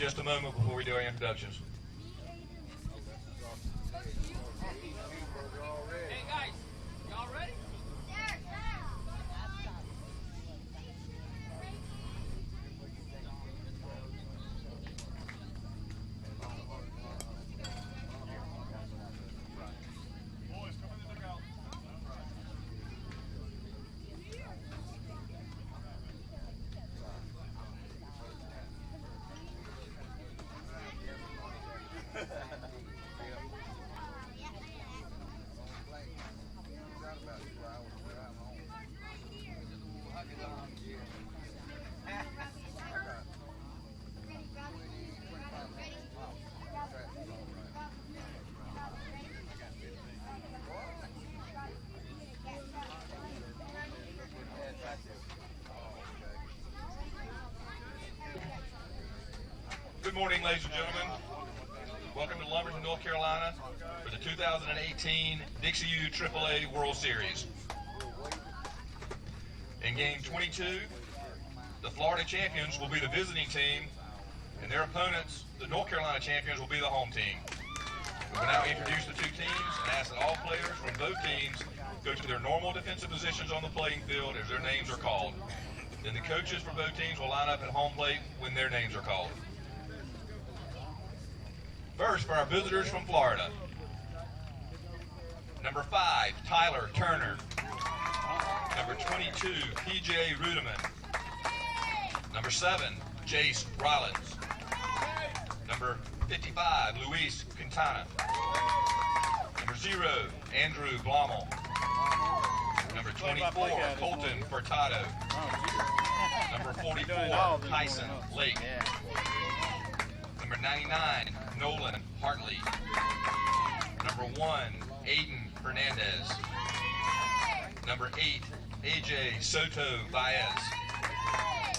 just a moment before we do our introductions. Hey guys, y'all ready? Good morning, ladies and gentlemen. Welcome to Lumberton, North Carolina for the 2018 Dixie U AAA World Series. In Game 22, the Florida champions will be the visiting team, and their opponents, the North Carolina champions, will be the home team. We will now introduce the two teams and ask that all players from both teams go to their normal defensive positions on the playing field as their names are called. Then the coaches for both teams will line up at home plate when their names are called. First, for our visitors from Florida, number 5, Tyler Turner. Number 22, PJ Rudiman. Number 7, Jace Rollins. Number 55, Luis Quintana. Number 0, Andrew Blommel. Number 24, Colton Furtado. Number 44, Tyson Lake. Number 99, Nolan Hartley. Number 1, Aiden Hernandez. Number 8, AJ Soto Baez.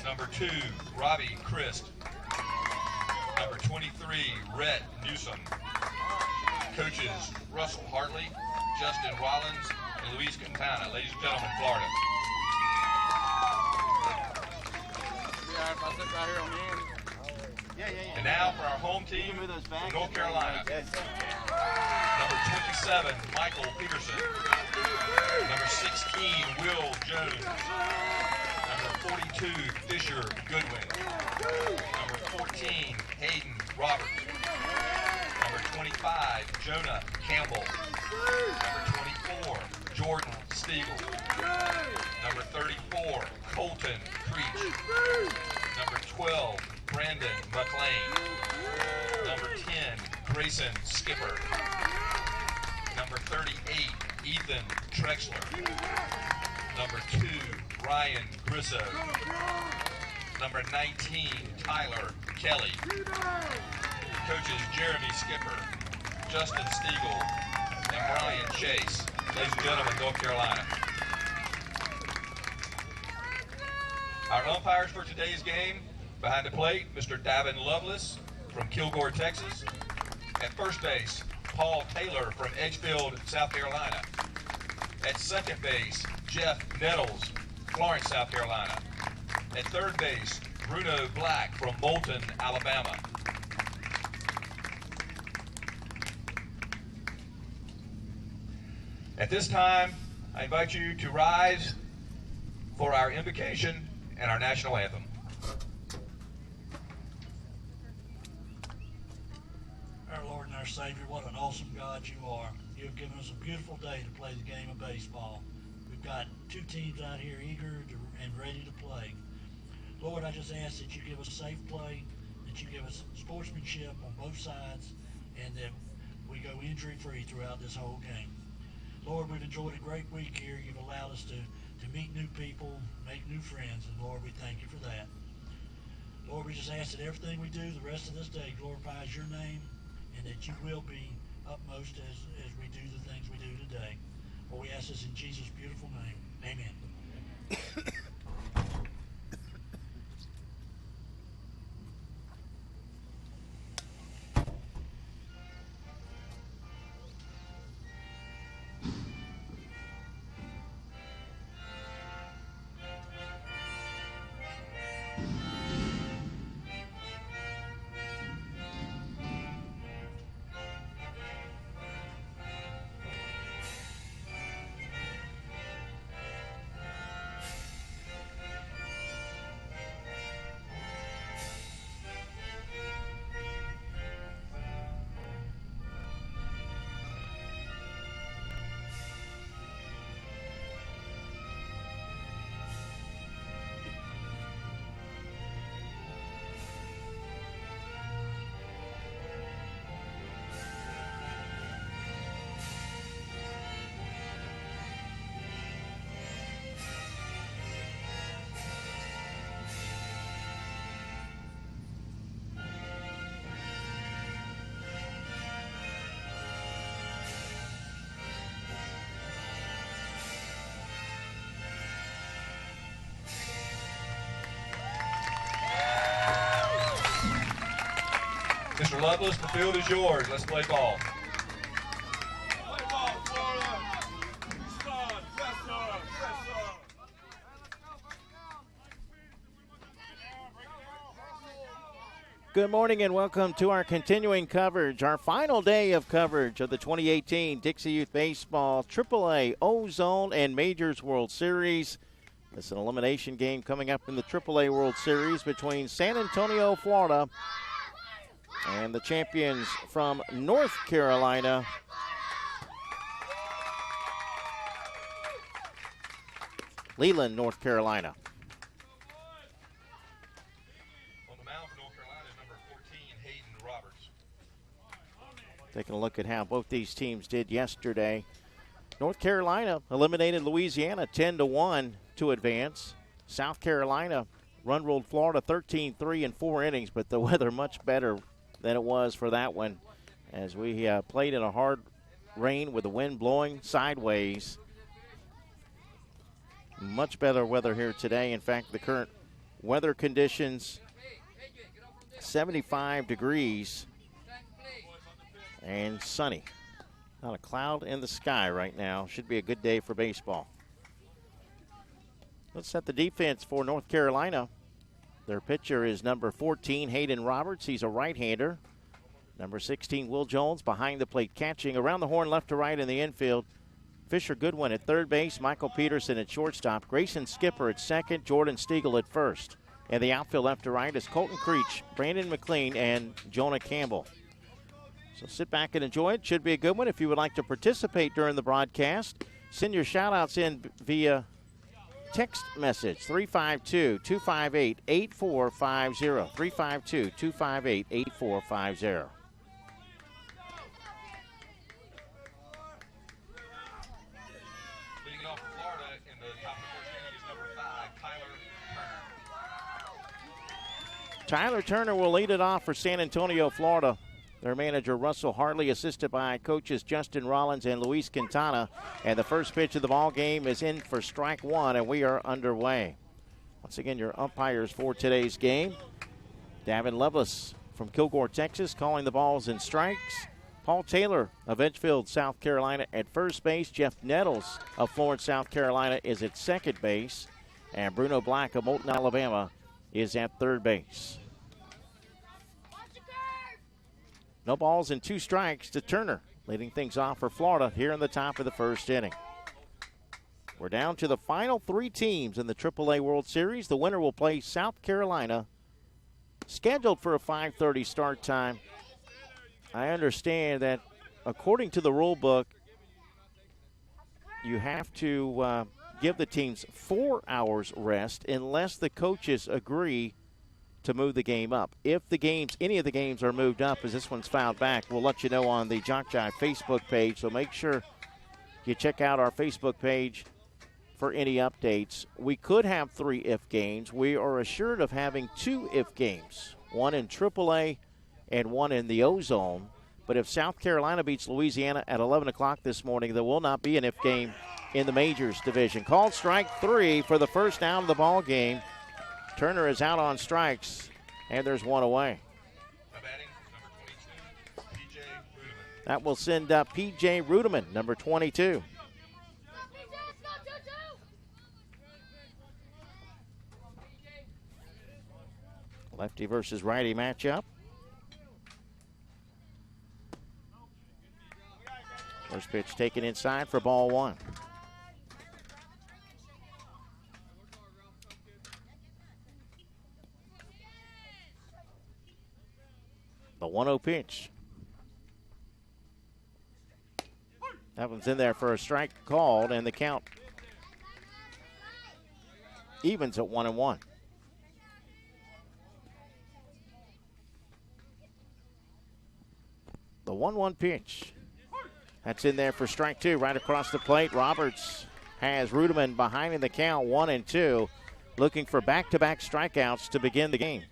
Number 2, Robbie Christ. Number 23, Rhett Newsom. Coaches, Russell Hartley, Justin Rollins, and Luis Quintana. Ladies and gentlemen, Florida. Yeah, if I sit right here on the end. And now for our home team from North Carolina. Number 27, Michael Peterson. Number 16, Will Jones. Number 42, Fisher Goodwin. Number 14, Hayden Roberts. Number 25, Jonah Campbell. Number 24, Jordan Stiegel. Number 34, Colton Creech. Number 12, Brandon McLean. Number 10, Grayson Skipper. Number 38, Ethan Trexler. Number 2, Ryan Grisso. Number 19, Tyler Kelly. Coaches Jeremy Skipper, Justin Stiegel, and Brian Chase. Ladies and gentlemen, North Carolina. Our umpires for today's game, behind the plate, Mr. Davin Lovelace from Kilgore, Texas. At first base, Paul Taylor from Edgefield, South Carolina. At second base, Jeff Nettles, Florence, South Carolina. At third base, Bruno Black from Moulton, Alabama. At this time, I invite you to rise for our invocation and our national anthem. Our Lord and our Savior, what an awesome God you are. You have given us a beautiful day to play the game of baseball. We've got two teams out here eager and ready to play. Lord, I just ask that you give us safe play, that you give us sportsmanship on both sides, and that we go injury-free throughout this whole game. Lord, we've enjoyed a great week here. You've allowed us to meet new people, make new friends, and Lord, we thank you for that. Lord, we just ask that everything we do the rest of this day glorifies your name, and that you will be upmost as we do the things we do today. For we ask this in Jesus' beautiful name. Amen. Mr. Lovelace, the field is yours. Let's play ball. Good morning and welcome to our continuing coverage, our final day of coverage of the 2018 Dixie Youth Baseball AAA Ozone and Majors World Series. This is an elimination game coming up in the AAA World Series between San Antonio, Florida, and the champions from North Carolina, Leland, North Carolina. Taking a look at how both these teams did yesterday. North Carolina eliminated Louisiana 10-1 to advance. South Carolina run-ruled Florida 13-3 in 4 innings, but the weather much better than it was for that one as we played in a hard rain with the wind blowing sideways. Much better weather here today. In fact, the current weather conditions, 75 degrees. And sunny. Not a cloud in the sky right now. Should be a good day for baseball. Let's set the defense for North Carolina. Their pitcher is number 14, Hayden Roberts. He's a right-hander. Number 16, Will Jones, behind the plate catching. Around the horn, left to right in the infield. Fisher Goodwin at third base. Michael Peterson at shortstop. Grayson Skipper at second. Jordan Stiegel at first. And the outfield left to right is Colton Creech, Brandon McLean, and Jonah Campbell. So sit back and enjoy it. Should be a good one. If you would like to participate during the broadcast, send your shout-outs in via text message, 352-258-8450, 352-258-8450. Leading off for Florida in the top of the first inning is number 5, Tyler Turner. Tyler Turner will lead it off for San Antonio, Florida. Their manager, Russell Hartley, assisted by coaches Justin Rollins and Luis Quintana. And the first pitch of the ball game is in for strike one, and we are underway. Once again, your umpires for today's game. Davin Lovelace from Kilgore, Texas, calling the balls and strikes. Paul Taylor of Edgefield, South Carolina at first base. Jeff Nettles of Florence, South Carolina is at second base. And Bruno Black of Moulton, Alabama is at third base. No balls and 2 strikes to Turner, leading things off for Florida here in the top of the first inning. We're down to the final 3 teams in the AAA World Series. The winner will play South Carolina, scheduled for a 5:30 start time. I understand that according to the rule book, you have to give the teams 4 hours rest unless the coaches agree to move the game up. If any of the games are moved up as this one's fouled back, we'll let you know on the JockJive Facebook page. So make sure you check out our Facebook page for any updates. We could have 3 if games. We are assured of having 2 if games, one in AAA and one in the Ozone. But if South Carolina beats Louisiana at 11 o'clock this morning, there will not be an if game in the Majors division. Called strike 3 for the first out of the ball game. Turner is out on strikes, and there's one away. Batting, number 22, P.J. Rudeman. That will send up P.J. Rudeman, number 22. Lefty versus righty matchup. First pitch taken inside for ball 1. The 1-0 pitch. That one's in there for a strike called, and the count evens at 1-1. The 1-1 pitch. That's in there for strike 2, right across the plate. Roberts has Rudeman behind in the count, 1-2, looking for back-to-back strikeouts to begin the game.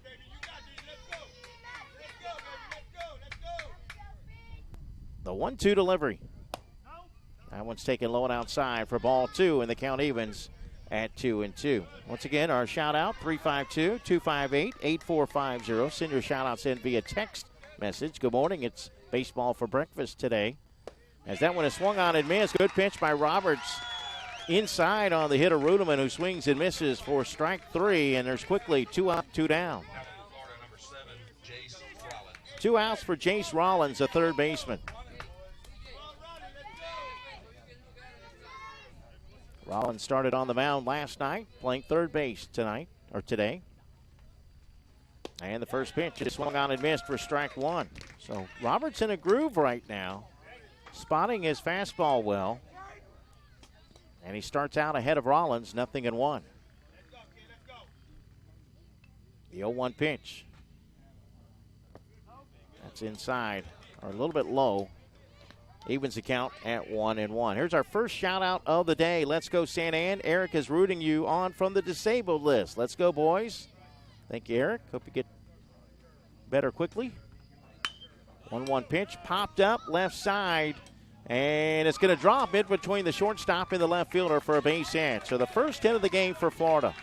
The 1-2 delivery. That one's taken low and outside for ball 2, and the count evens at 2-2. Once again, our shout out, 352-258-8450. Send your shout outs in via text message. Good morning. It's baseball for breakfast today. As that one is swung on and missed. Good pitch by Roberts. Inside on the hitter Rudeman, who swings and misses for strike 3, and there's quickly 2 up, 2 down. 2 outs for Jace Rollins, the third baseman. Rollins started on the mound last night, playing third base today. And the first pitch is swung on and missed for strike 1. So Roberts in a groove right now, spotting his fastball well. And he starts out ahead of Rollins, 0-1. The 0-1 pitch. That's inside, or a little bit low. Evens the count at 1-1. Here's our first shout out of the day. Let's go, Santa Ann. Eric is rooting you on from the disabled list. Let's go, boys. Thank you, Eric. Hope you get better quickly. 1-1 pitch, popped up left side, and it's going to drop it between the shortstop and the left fielder for a base hit. So the first hit of the game for Florida.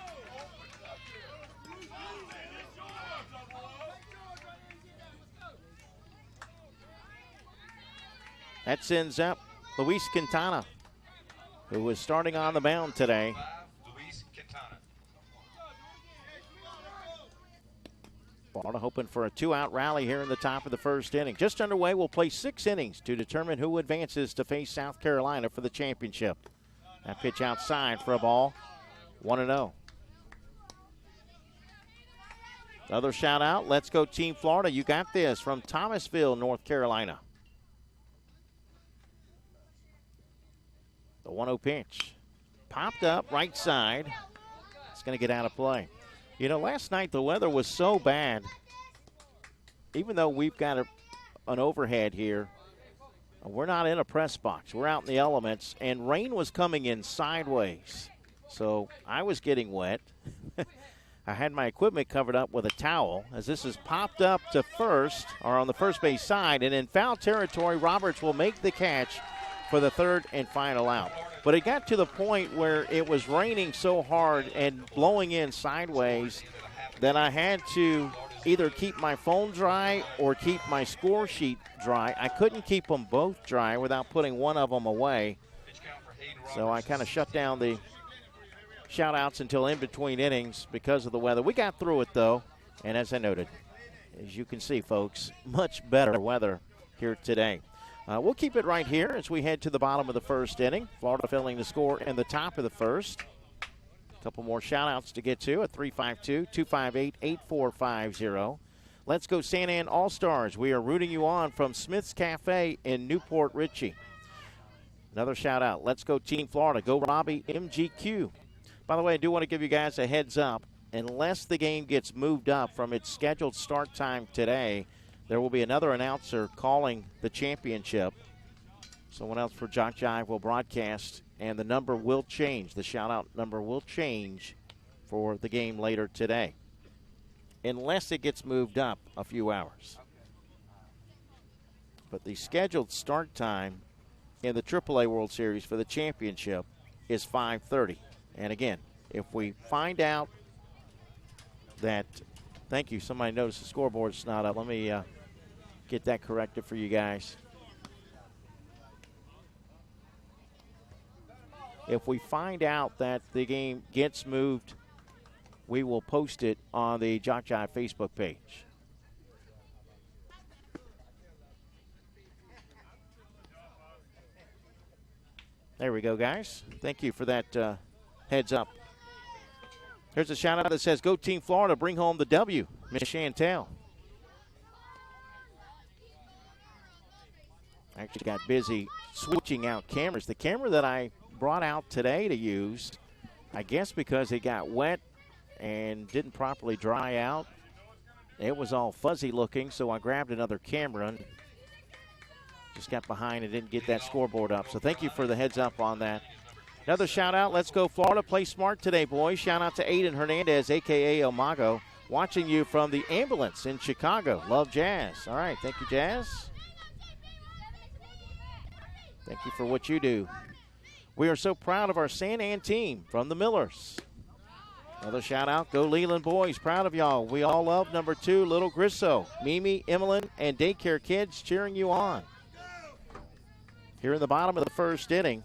That sends up Luis Quintana, who was starting on the mound today. Florida hoping for a 2-out rally here in the top of the first inning. Just underway, we'll play 6 innings to determine who advances to face South Carolina for the championship. That pitch outside for a ball, 1-0. Another shout out, let's go Team Florida. You got this from Thomasville, North Carolina. The 1-0 pitch. Popped up right side. It's going to get out of play. You know, last night the weather was so bad. Even though we've got an overhead here, we're not in a press box. We're out in the elements, and rain was coming in sideways. So I was getting wet. I had my equipment covered up with a towel as this is popped up to first, or on the first base side, and in foul territory, Roberts will make the catch for the third and final out. But it got to the point where it was raining so hard and blowing in sideways that I had to either keep my phone dry or keep my score sheet dry. I couldn't keep them both dry without putting one of them away. So I kind of shut down the shout-outs until in between innings because of the weather. We got through it, though, and as I noted, as you can see, folks, much better weather here today. We'll keep it right here as we head to the bottom of the first inning. Florida filling the score in the top of the first. A couple more shout-outs to get to at 352-258-8450. Let's go Santa Ann All-Stars. We are rooting you on from Smith's Cafe in Newport Richey. Another shout-out. Let's go Team Florida. Go Robbie MGQ. By the way, I do want to give you guys a heads up. Unless the game gets moved up from its scheduled start time today, there will be another announcer calling the championship. Someone else for JockJive will broadcast, and the number will change. The shout-out number will change for the game later today, unless it gets moved up a few hours. But the scheduled start time in the AAA World Series for the championship is 5:30. And again, if we find out that, thank you, somebody noticed the scoreboard's not up. Let me get that corrected for you guys. If we find out that the game gets moved, we will post it on the JockJive Facebook page. There we go, guys. Thank you for that heads up. Here's a shout out that says, go Team Florida, bring home the W, Miss Chantel. I actually got busy switching out cameras. The camera that I brought out today to use, I guess because it got wet and didn't properly dry out, it was all fuzzy looking, so I grabbed another camera and just got behind and didn't get that scoreboard up. So thank you for the heads up on that. Another shout out, let's go Florida. Play smart today, boys. Shout out to Aiden Hernandez, a.k.a. Omago, watching you from the ambulance in Chicago. Love Jazz. All right, thank you, Jazz. Thank you for what you do. We are so proud of our Santa Ann team from the Millers. Another shout out. Go Leland boys. Proud of y'all. We all love number 2, Little Grisso. Mimi, Emmeline, and daycare kids cheering you on. Here in the bottom of the first inning,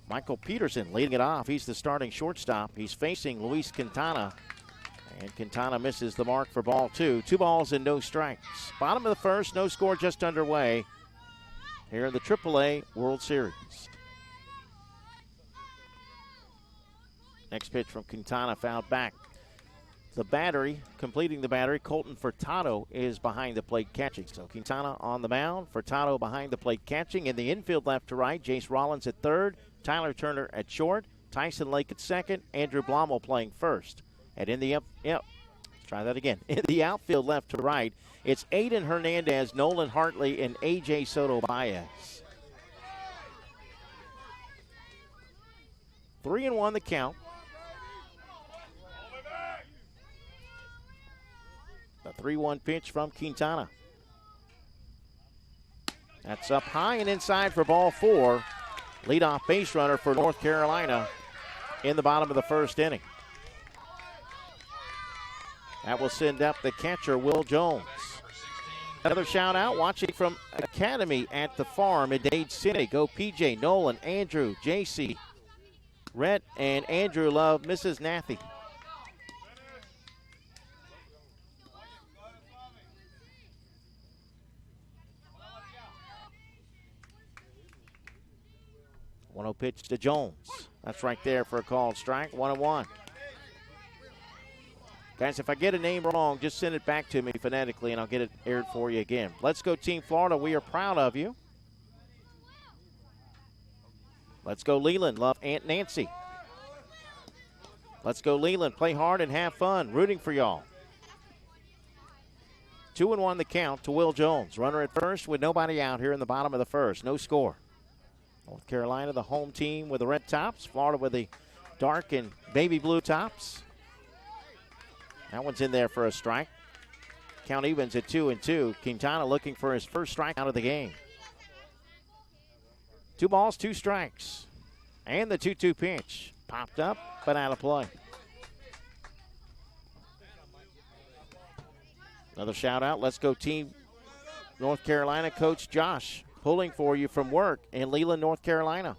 Michael Peterson leading it off. He's the starting shortstop. He's facing Luis Quintana. And Quintana misses the mark for ball 2. 2 balls and no strikes. Bottom of the first, no score just underway here in the AAA World Series. Next pitch from Quintana, fouled back. The battery, completing the battery, Colton Furtado is behind the plate catching. So Quintana on the mound, Furtado behind the plate catching. In the infield left to right, Jace Rollins at third, Tyler Turner at short, Tyson Lake at second, Andrew Blommel playing first. And in the try that again. In the outfield left to right, it's Aiden Hernandez, Nolan Hartley, and A.J. Soto Baez. 3-1 the count. The 3-1 pitch from Quintana. That's up high and inside for ball 4. Leadoff base runner for North Carolina in the bottom of the first inning. That will send up the catcher, Will Jones. Another shout out watching from Academy at the farm in Dade City. Go PJ, Nolan, Andrew, JC, Rhett, and Andrew love Mrs. Nathy. One-0 pitch to Jones. That's right there for a called strike. 1-1. Guys, if I get a name wrong, just send it back to me phonetically, and I'll get it aired for you again. Let's go, Team Florida. We are proud of you. Let's go, Leland. Love Aunt Nancy. Let's go, Leland. Play hard and have fun. Rooting for y'all. 2-1 the count to Will Jones. Runner at first with nobody out here in the bottom of the first. No score. North Carolina, the home team with the red tops. Florida with the dark and baby blue tops. That one's in there for a strike. Count evens at 2-2. Quintana looking for his first strike out of the game. 2 balls, 2 strikes. And the 2-2 pitch. Popped up, but out of play. Another shout out. Let's go, Team North Carolina. Coach Josh pulling for you from work in Leland, North Carolina.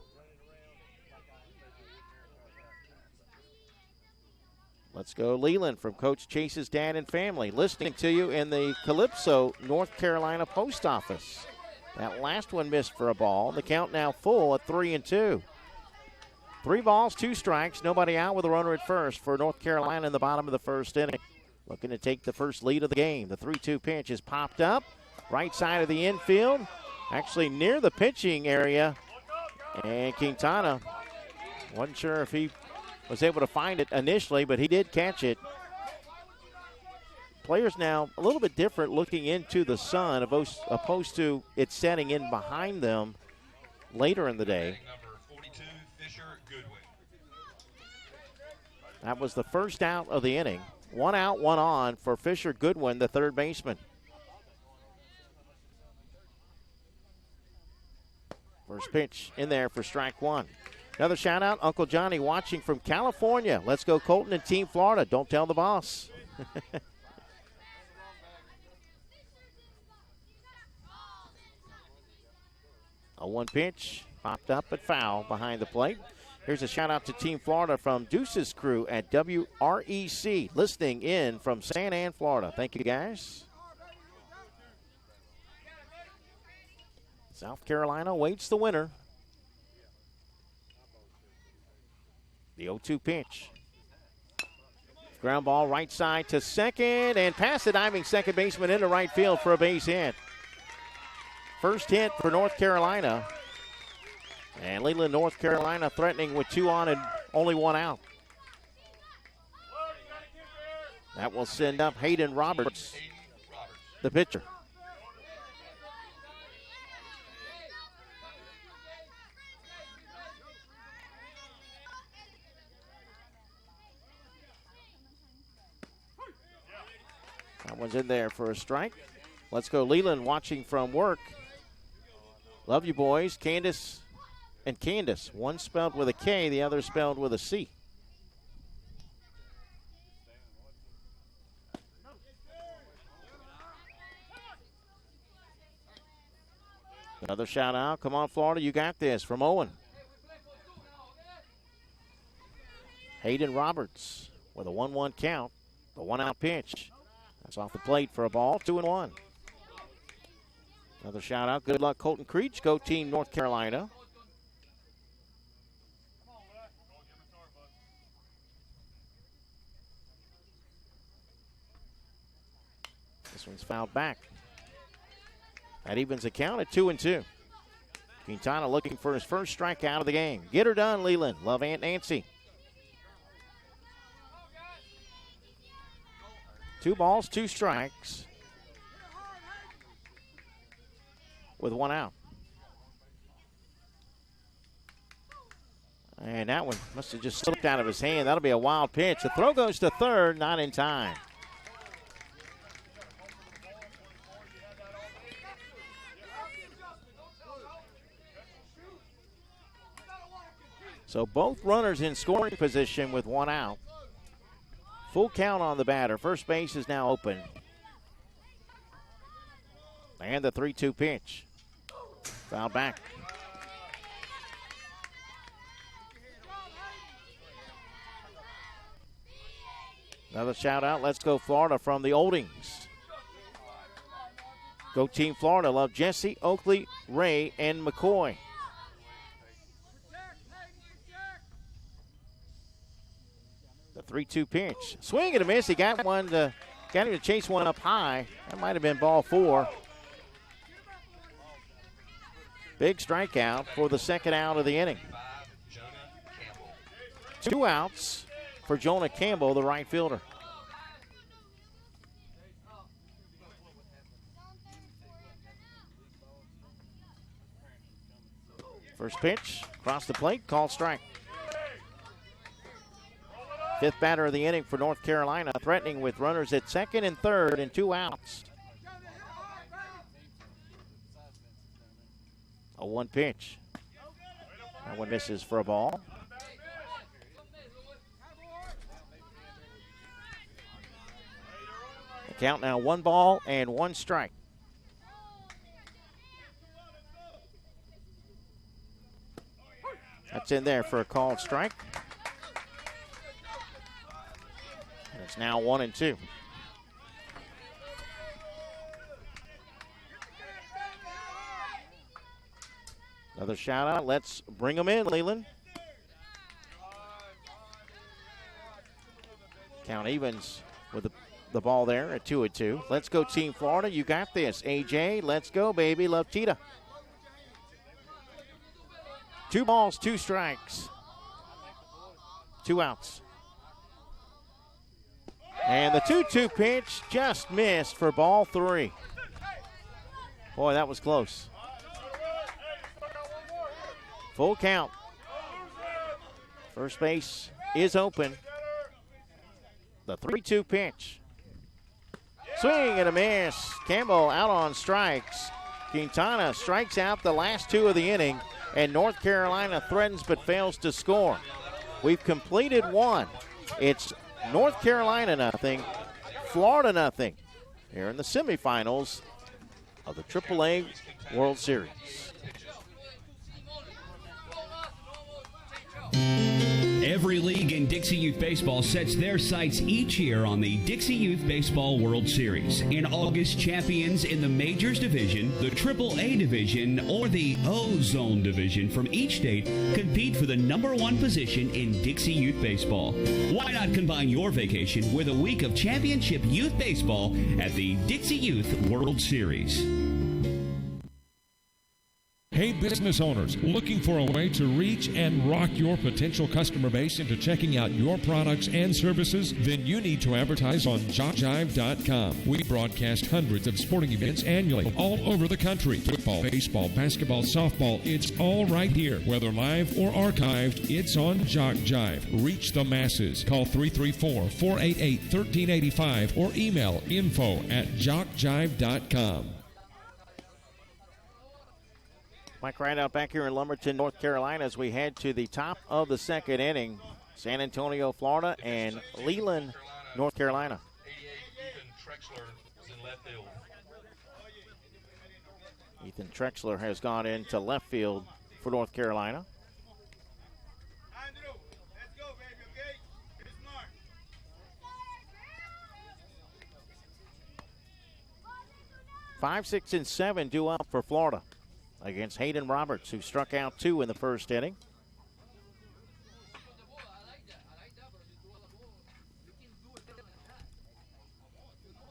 Let's go, Leland, from Coach Chase's dad and family. Listening to you in the Calypso, North Carolina post office. That last one missed for a ball. The count now full at 3-2. 3 balls, 2 strikes. Nobody out with a runner at first for North Carolina in the bottom of the first inning. Looking to take the first lead of the game. The 3-2 pitch is popped up. Right side of the infield. Actually near the pitching area. And Quintana wasn't sure if he was able to find it initially, but he did catch it. Players now a little bit different looking into the sun opposed to it setting in behind them later in the day. Number 42, Fisher Goodwin. That was the first out of the inning. 1 out, 1 on for Fisher Goodwin, the third baseman. First pitch in there for strike 1. Another shout out, Uncle Johnny watching from California. Let's go, Colton and Team Florida. Don't tell the boss. A 1 pitch, popped up but foul behind the plate. Here's a shout out to Team Florida from Deuce's crew at WREC, listening in from San Ann, Florida. Thank you, guys. South Carolina waits the winner. The 0-2 pitch. Ground ball right side to second, and past the diving second baseman into right field for a base hit. First hit for North Carolina. And Leland, North Carolina threatening with 2 on and only 1 out. That will send up Hayden Roberts, the pitcher. That one's in there for a strike. Let's go, Leland watching from work. Love you, boys. Candace and Candace. One spelled with a K, the other spelled with a C. Another shout out. Come on, Florida, you got this from Owen. Hayden Roberts with a 1-1 count. The 1-out pitch. That's off the plate for a ball. 2-1. Another shout out. Good luck, Colton Creech. Go team, North Carolina. This one's fouled back. That evens the count at 2-2. Quintana looking for his first strikeout of the game. Get her done, Leland. Love Aunt Nancy. 2 balls, 2 strikes. With 1 out. And that one must have just slipped out of his hand. That'll be a wild pitch. The throw goes to third, not in time. So both runners in scoring position with 1 out. Full count on the batter. First base is now open. And the 3-2 pitch. Foul back. Another shout out. Let's go Florida from the Oldings. Go team Florida. Love Jesse, Oakley, Ray, and McCoy. The 3-2 pitch. Swing and a miss. He got him to chase one up high. That might have been ball 4. Big strikeout for the second out of the inning. 2 outs for Jonah Campbell, the right fielder. First pitch, across the plate, called strike. 5th batter of the inning for North Carolina, threatening with runners at second and third and 2 outs. A 1 pitch. That one misses for a ball. The count now 1 ball and 1 strike. That's in there for a called strike. And it's now 1-2. Another shout out. Let's bring them in, Leland. Count evens with the ball there at 2-2. Let's go team Florida. You got this. AJ, let's go, baby. Love Tita. 2 balls, 2 strikes. 2 outs. And the 2-2 pitch just missed for ball 3. Boy, that was close. Full count. First base is open. The 3-2 pitch. Swing and a miss. Campbell out on strikes. Quintana strikes out the last 2 of the inning, and North Carolina threatens but fails to score. We've completed 1. It's North Carolina nothing, Florida nothing, here in the semifinals of the AAA World Series. Every league in Dixie Youth Baseball sets their sights each year on the Dixie Youth Baseball World Series. In August, champions in the Majors Division, the AAA Division, or the O-Zone Division from each state compete for the #1 position in Dixie Youth Baseball. Why not combine your vacation with a week of championship youth baseball at the Dixie Youth World Series? Hey, business owners, looking for a way to reach and rock your potential customer base into checking out your products and services? Then you need to advertise on JockJive.com. We broadcast hundreds of sporting events annually all over the country. Football, baseball, basketball, softball, it's all right here. Whether live or archived, it's on JockJive. Reach the masses. Call 334-488-1385 or email info@JockJive.com. Mike Rideout back here in Lumberton, North Carolina, as we head to the top of the second inning. San Antonio, Florida, and Leland, North Carolina. 88, Ethan Trexler is in left field. Ethan Trexler has gone into left field for North Carolina. Let's go, baby, okay? Get smart. 5, 6, and 7 due up for Florida against Hayden Roberts, who struck out 2 in the first inning.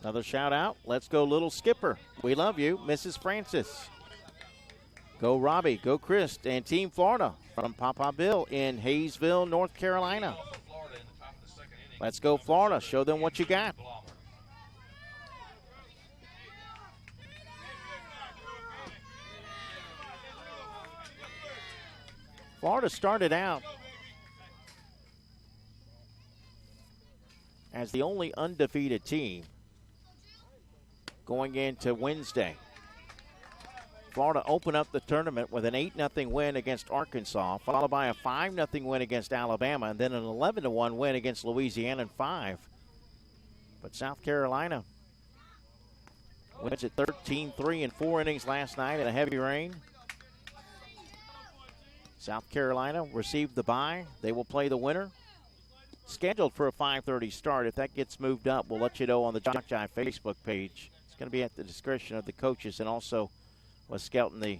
Another shout out. Let's go, little skipper. We love you, Mrs. Francis. Go Robbie, go Chris, and Team Florida from Papa Bill in Hayesville, North Carolina. Let's go, Florida. Show them what you got. Florida started out as the only undefeated team going into Wednesday. Florida opened up the tournament with an 8-0 win against Arkansas, followed by a 5-0 win against Alabama, and then an 11-1 win against Louisiana in 5. But South Carolina wins at 13-3 in 4 innings last night in a heavy rain. South Carolina received the bye. They will play the winner. Scheduled for a 5:30 start. If that gets moved up, we'll let you know on the JockJive Facebook page. It's going to be at the discretion of the coaches and also was scouting the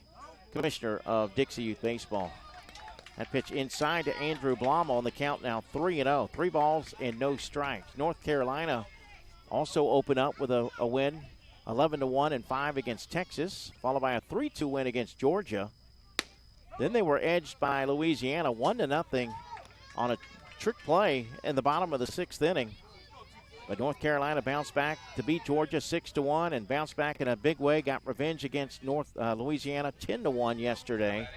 commissioner of Dixie Youth Baseball. That pitch inside to Andrew Blom on the count now 3-0. 3 balls and no strikes. North Carolina also opened up with a win, 11-1 and 5 against Texas, followed by a 3-2 win against Georgia. Then they were edged by Louisiana 1-0 on a trick play in the bottom of the 6th inning. But North Carolina bounced back to beat Georgia 6-1 and bounced back in a big way. Got revenge against Louisiana 10-1 yesterday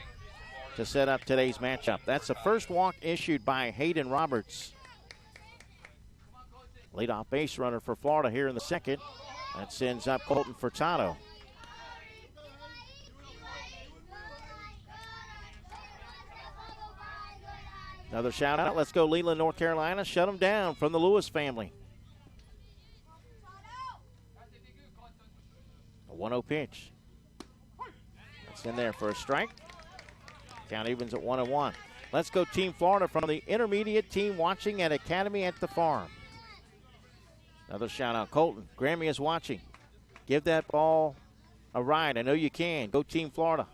to set up today's matchup. That's the first walk issued by Hayden Roberts. Leadoff base runner for Florida here in the second. That sends up Colton Furtado. Another shout out. Let's go Leland, North Carolina. Shut them down from the Lewis family. A 1-0 pitch. That's in there for a strike. Count evens at 1-1. Let's go Team Florida from the intermediate team watching at Academy at the Farm. Another shout out. Colton, Grammy is watching. Give that ball a ride. I know you can. Go Team Florida.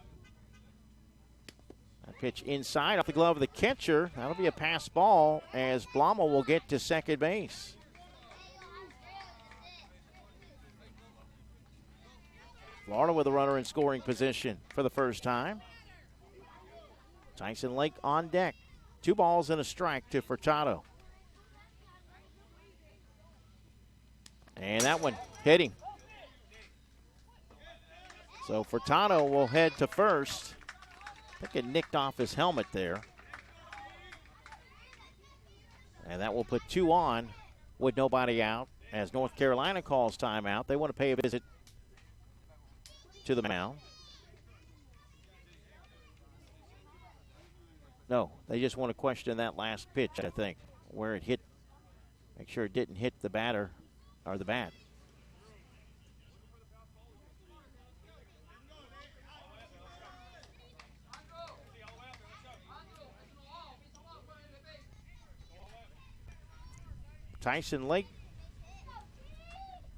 That pitch inside off the glove of the catcher. That'll be a pass ball as Blama will get to second base. Florida with a runner in scoring position for the first time. Tyson Lake on deck. 2 balls and a strike to Furtado. And that one hit him. So Furtado will head to first. I think it nicked off his helmet there. And that will put 2 on with nobody out as North Carolina calls timeout. They want to pay a visit to the mound. No, they just want to question that last pitch, I think, where it hit. Make sure it didn't hit the batter or the bat. Tyson Lake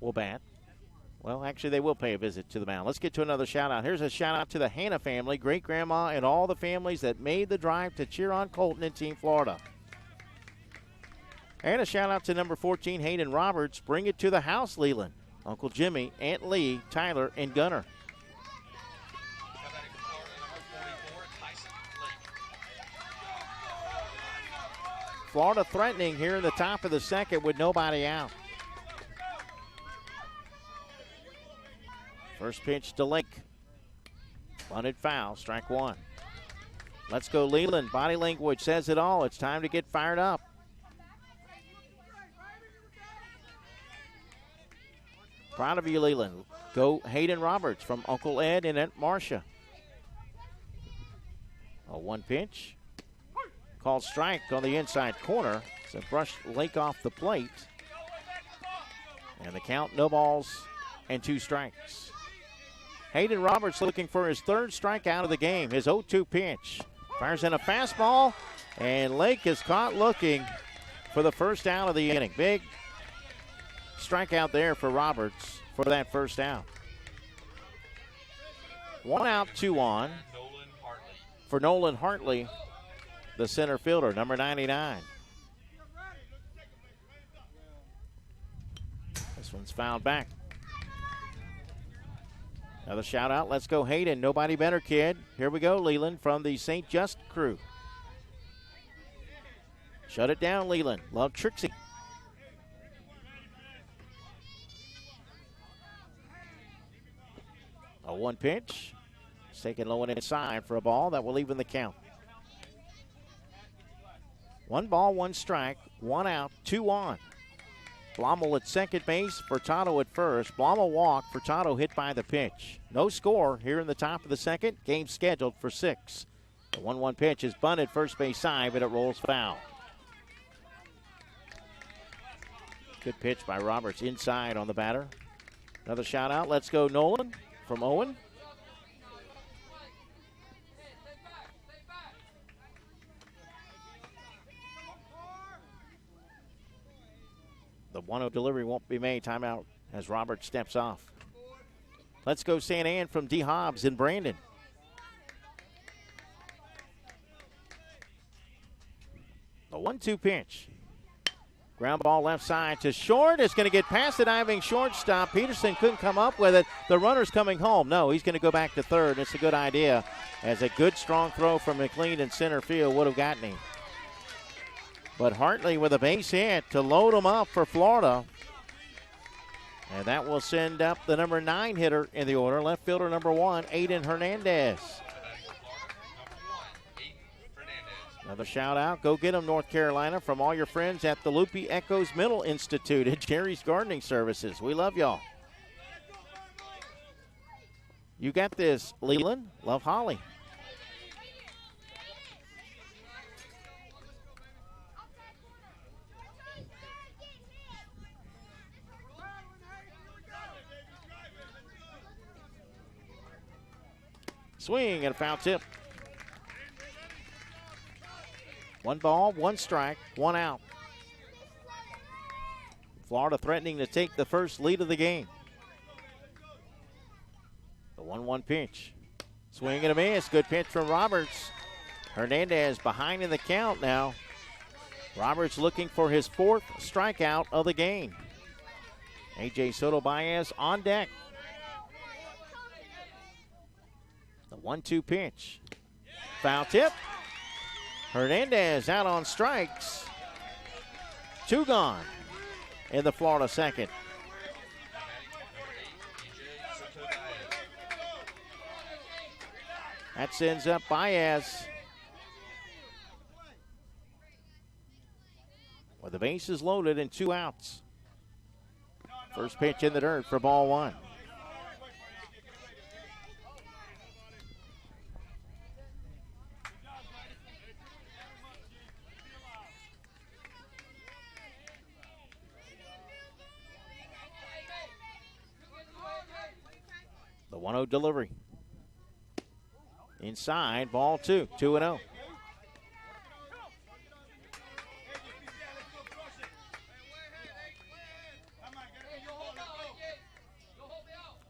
will bat. Well, actually, they will pay a visit to the mound. Let's get to another shout-out. Here's a shout-out to the Hanna family, great-grandma, and all the families that made the drive to cheer on Colton and Team Florida. And a shout-out to number 14, Hayden Roberts. Bring it to the house, Leland. Uncle Jimmy, Aunt Lee, Tyler, and Gunner. Florida threatening here in the top of the second with nobody out. First pitch to Lake. Bunted foul, strike 1. Let's go Leland. Body language says it all. It's time to get fired up. Proud of you, Leland. Go Hayden Roberts from Uncle Ed and Aunt Marcia. A 1 pitch. Called strike on the inside corner. So brushed Lake off the plate. And the count, no balls and 2 strikes. Hayden Roberts looking for his third strikeout of the game, his 0-2 pitch. Fires in a fastball, and Lake is caught looking for the first out of the inning. Big strikeout there for Roberts for that first out. 1 out, 2 on for Nolan Hartley, the center fielder, number 99. This one's fouled back. Another shout out. Let's go Hayden. Nobody better, kid. Here we go, Leland, from the St. Just crew. Shut it down, Leland. Love Trixie. A 1 pitch. It's taken low and inside for a ball that will even the count. 1 ball, 1 strike, 1 out, 2 on. Blommel at second base, Furtado at first. Blommel walked, Furtado hit by the pitch. No score here in the top of the second. Game scheduled for 6. The 1-1 pitch is bunted first base side, but it rolls foul. Good pitch by Roberts inside on the batter. Another shout out. Let's go Nolan from Owen. The 1-0 delivery won't be made. Timeout as Robert steps off. Let's go St. Anne from D. Hobbs in Brandon. The 1-2 pitch. Ground ball left side to short. It's going to get past the diving shortstop. Peterson couldn't come up with it. The runner's coming home. No, he's going to go back to third. It's a good idea, as a good strong throw from McLean in center field would have gotten him. But Hartley with a base hit to load him up for Florida. And that will send up the number 9 hitter in the order, left fielder number 1, Aiden Hernandez. Another shout out. Go get them, North Carolina, from all your friends at the Loopy Echoes Middle Institute at Jerry's Gardening Services. We love y'all. You got this, Leland. Love Holly. Swing and a foul tip. 1 ball, 1 strike, 1 out. Florida threatening to take the first lead of the game. The 1-1 pitch. Swing and a miss. Good pitch from Roberts. Hernandez behind in the count now. Roberts looking for his 4th strikeout of the game. A.J. Soto Baez on deck. The 1-2 pitch. Foul tip. Hernandez out on strikes. 2 gone in the Florida second. That sends up Baez with the bases loaded and 2 outs. First pitch in the dirt for ball 1. The 1-0 delivery. Inside, ball 2, 2-0.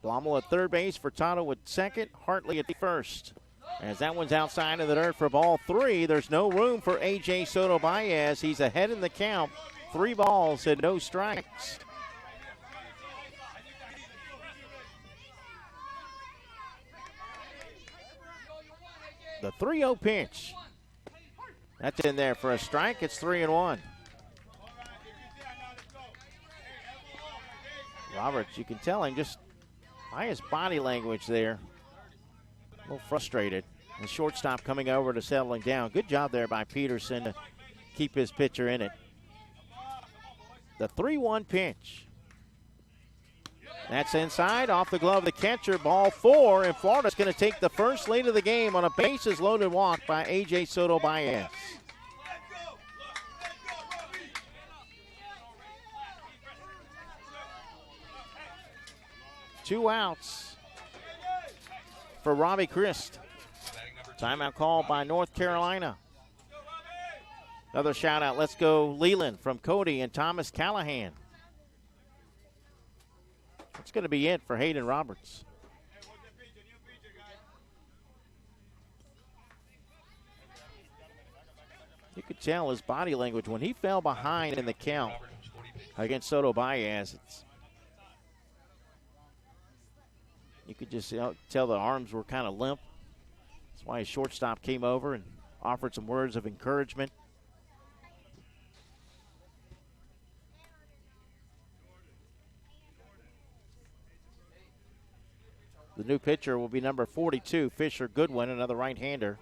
Blommel at third base, Furtado at second, Hartley at first. As that one's outside of the dirt for ball 3, there's no room for A.J. Soto Baez. He's ahead in the count. 3 balls and no strikes. The 3-0 pitch. That's in there for a strike. It's 3-1. Roberts, you can tell him just by his body language there, a little frustrated. The shortstop coming over to settling down. Good job there by Peterson to keep his pitcher in it. The 3-1 pitch. That's inside, off the glove of the catcher, ball 4, and Florida's going to take the first lead of the game on a bases-loaded walk by A.J. Soto Baez. Two outs. for Robbie Christ. Timeout call by North Carolina. Another shout out. Let's go Leland from Cody and Thomas Callahan. That's going to be it for Hayden Roberts. You could tell his body language when he fell behind in the count against Soto Baez. You could just tell the arms were kind of limp. That's why his shortstop came over and offered some words of encouragement. The new pitcher will be number 42, Fisher Goodwin, another right-hander.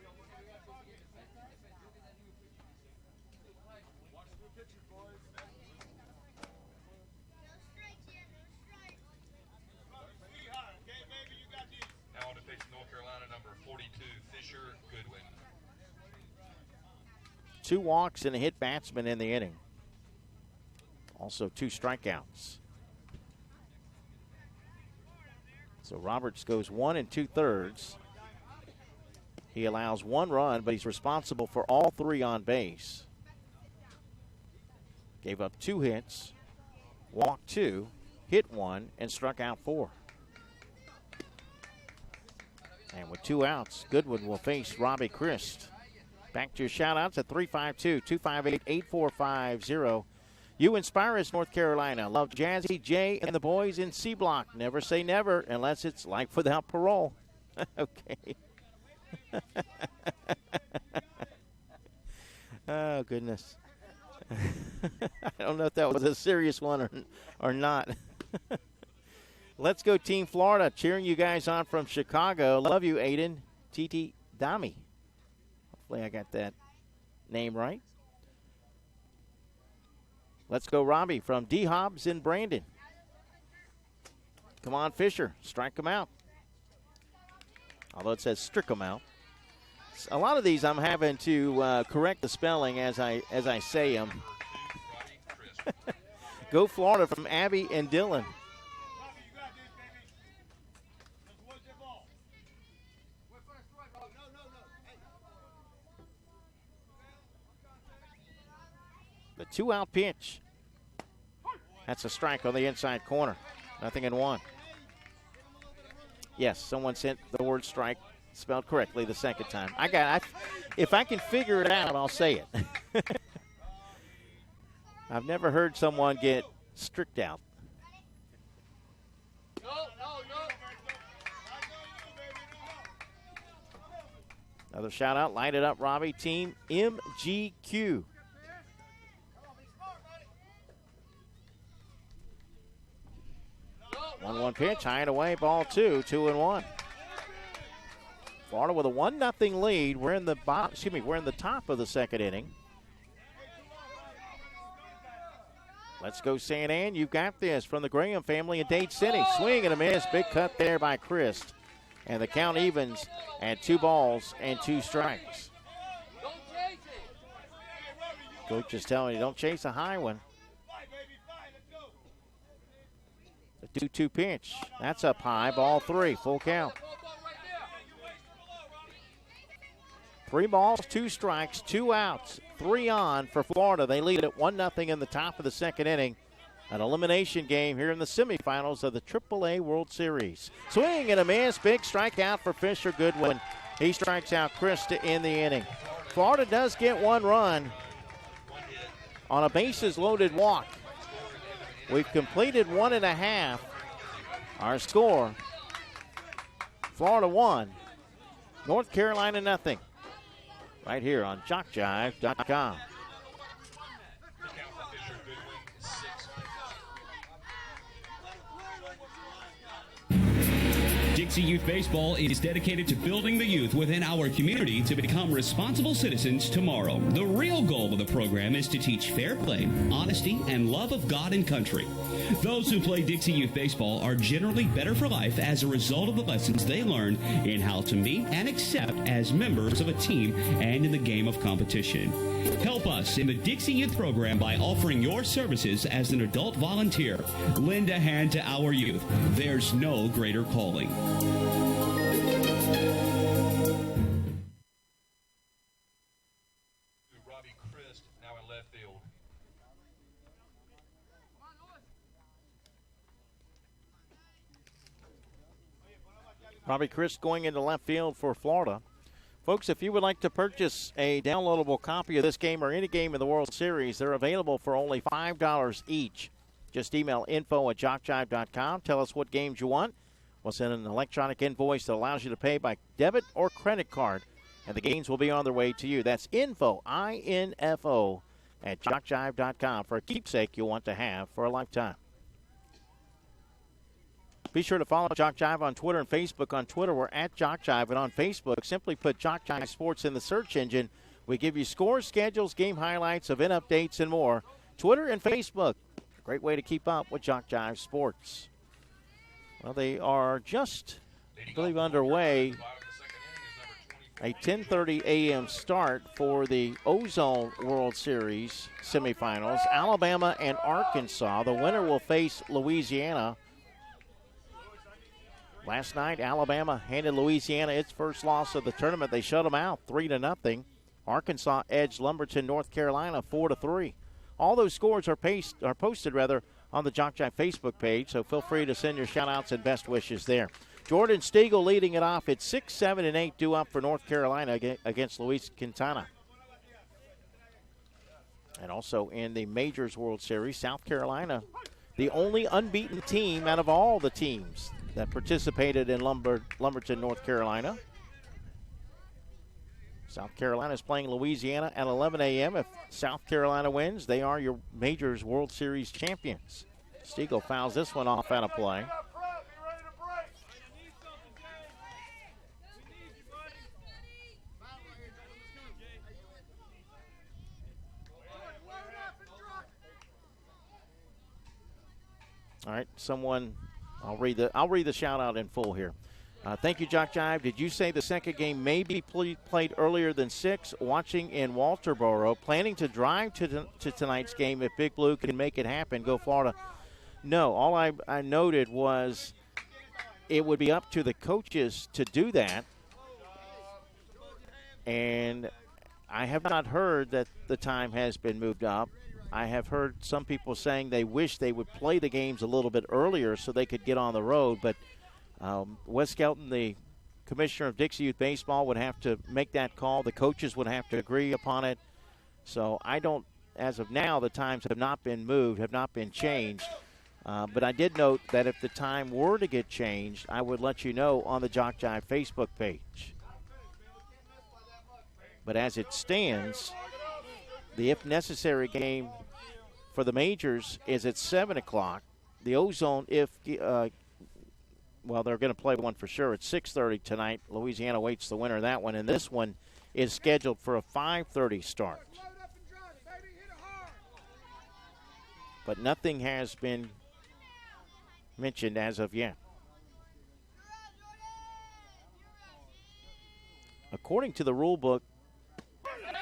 Now on to face North Carolina, number 42, Fisher Goodwin. 2 walks and a hit batsman in the inning. Also 2 strikeouts. So Roberts goes 1 2/3. He allows 1 run, but he's responsible for all 3 on base. Gave up 2 hits, walked 2, hit 1, and struck out 4. And with 2 outs, Goodwin will face Robbie Christ. Back to your shout-outs at 352-258-8450. You inspire us, North Carolina. Love Jazzy, Jay, and the boys in C Block. Never say never unless it's life without parole. Okay. Oh, goodness. I don't know if that was a serious one or not. Let's go Team Florida. Cheering you guys on from Chicago. Love you, Aiden. Titi Dami. Hopefully I got that name right. Let's go Robbie from D. Hobbs in Brandon. Come on, Fisher. Strike him out. Although it says strick him out. A lot of these I'm having to correct the spelling as I say them. Go Florida from Abby and Dylan. The 2-out pitch. That's a strike on the inside corner. 0-1. Yes, someone sent the word strike spelled correctly the second time. If I can figure it out, I'll say it. I've never heard someone get stricked out. Another shout out. Light it up, Robbie. Team MGQ. 1-1 pitch, high and away, ball 2, 2-1. Florida with a 1-0 lead. We're in the top of the second inning. Let's go San Ann. You've got this from the Graham family in Dade City. Swing and a miss. Big cut there by Christ. And the count evens at 2 balls and 2 strikes. Coach is telling you, don't chase a high one. The 2-2 pitch. That's up high. Ball 3. Full count. 3 balls, 2 strikes, 2 outs, 3 on for Florida. They lead at 1-0 in the top of the second inning. An elimination game here in the semifinals of the AAA World Series. Swing and a miss. Big strikeout for Fisher Goodwin. He strikes out Christ in the inning. Florida does get 1 run on a bases-loaded walk. We've completed 1.5. Our score, Florida 1, North Carolina 0. Right here on JockJive.com. Dixie Youth Baseball is dedicated to building the youth within our community to become responsible citizens tomorrow. The real goal of the program is to teach fair play, honesty, and love of God and country. Those who play Dixie Youth Baseball are generally better for life as a result of the lessons they learn in how to meet and accept as members of a team and in the game of competition. Help us in the Dixie Youth program by offering your services as an adult volunteer. Lend a hand to our youth. There's no greater calling. Probably Chris going into left field for Florida. Folks, if you would like to purchase a downloadable copy of this game or any game in the World Series, they're available for only $5 each. Just email info@jockjive.com. Tell us what games you want. We'll send an electronic invoice that allows you to pay by debit or credit card, and the games will be on their way to you. That's info, I-N-F-O, at jockjive.com for a keepsake you'll want to have for a lifetime. Be sure to follow JockJive on Twitter and Facebook. On Twitter, we're at JockJive, and on Facebook, simply put JockJive Sports in the search engine. We give you scores, schedules, game highlights, event updates, and more. Twitter and Facebook, a great way to keep up with JockJive Sports. Well, they are just, I believe, underway. A 10:30 a.m. start for the Ozone World Series semifinals. Alabama and Arkansas. The winner will face Louisiana. Last night, Alabama handed Louisiana its first loss of the tournament. They shut them out 3-0. Arkansas edged Lumberton, North Carolina 4-3. All those scores are posted on the JockJive Facebook page, so feel free to send your shout-outs and best wishes there. Jordan Stiegel leading it off at 6, 7, and 8 due up for North Carolina against Luis Quintana. And also in the Majors World Series, South Carolina, the only unbeaten team out of all the teams that participated in Lumberton, North Carolina. South Carolina is playing Louisiana at 11 a.m. If South Carolina wins, they are your Majors World Series champions. Stiegel fouls this one off out of play. All right, I'll read the shout out in full here. Thank you, JockJive. Did you say the second game may be played earlier than 6? Watching in Walterboro, planning to drive to tonight's game if Big Blue can make it happen. Go Florida. No, all I noted was it would be up to the coaches to do that. And I have not heard that the time has been moved up. I have heard some people saying they wish they would play the games a little bit earlier so they could get on the road. But Wes Skelton, the commissioner of Dixie Youth Baseball, would have to make that call. The coaches would have to agree upon it. So as of now, the times have not been moved, have not been changed. But I did note that if the time were to get changed, I would let you know on the JockJive Facebook page. But as it stands, the if necessary game for the Majors is at 7 o'clock. The Ozone, they're going to play one for sure at 6:30 tonight. Louisiana waits the winner of that one, and this one is scheduled for a 5:30 start. But nothing has been mentioned as of yet. According to the rule book,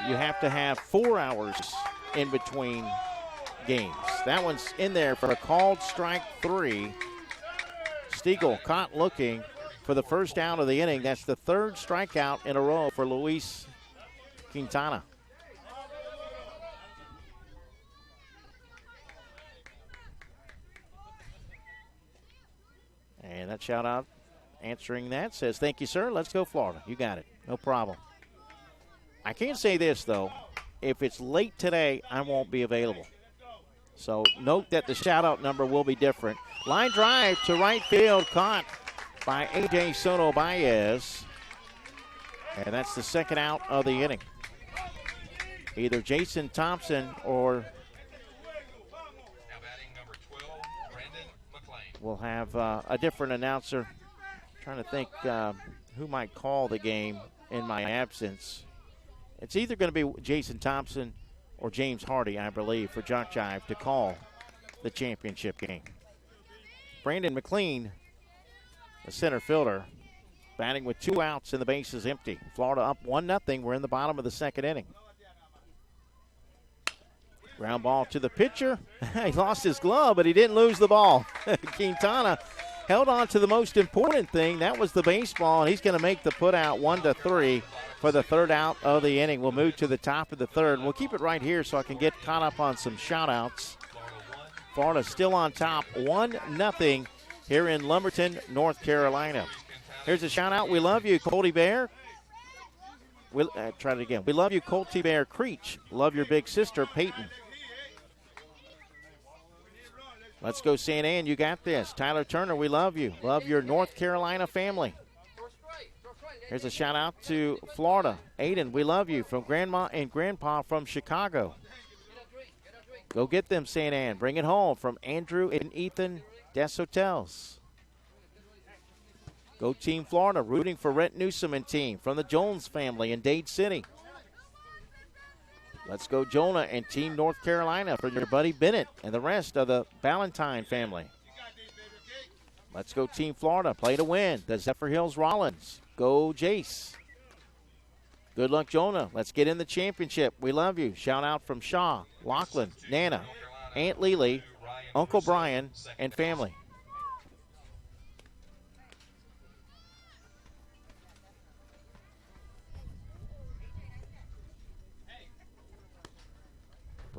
you have to have 4 hours in between games. That one's in there for a called strike 3. Stiegel caught looking for the first out of the inning. That's the third strikeout in a row for Luis Quintana. And that shout out answering that says, "Thank you, sir. Let's go Florida." You got it. No problem. I can't say this, though. If it's late today, I won't be available. So note that the shout-out number will be different. Line drive to right field, caught by A.J. Soto Baez. And that's the second out of the inning. Either Jason Thompson or we'll have a different announcer. I'm trying to think who might call the game in my absence. It's either going to be Jason Thompson or James Hardy, I believe, for JockJive to call the championship game. Brandon McLean, the center fielder, batting with 2 outs and the bases empty. Florida up 1-0. We're in the bottom of the second inning. Ground ball to the pitcher. He lost his glove, but he didn't lose the ball. Quintana held on to the most important thing. That was the baseball, and he's going to make the put out 1-3 for the third out of the inning. We'll move to the top of the third. We'll keep it right here so I can get caught up on some shout-outs. Florida still on top, 1-0 here in Lumberton, North Carolina. Here's a shout out. We love you, Colty Bear. We'll try it again. We love you, Colty Bear Creech. Love your big sister, Peyton. Let's go, St. Anne. You got this. Tyler Turner, we love you. Love your North Carolina family. Here's a shout out to Florida. Aiden, we love you, from Grandma and Grandpa from Chicago. Go get them, St. Anne. Bring it home, from Andrew and Ethan Des Hotels. Go Team Florida, rooting for Rhett Newsom and team from the Jones family in Dade City. Let's go Jonah and Team North Carolina for your buddy Bennett and the rest of the Ballantyne family. Let's go Team Florida, play to win. The Zephyr Hills Rollins. Go Jace. Good luck, Jonah. Let's get in the championship. We love you. Shout out from Shaw, Lachlan, Nana, Aunt Lily, Uncle Brian, and family.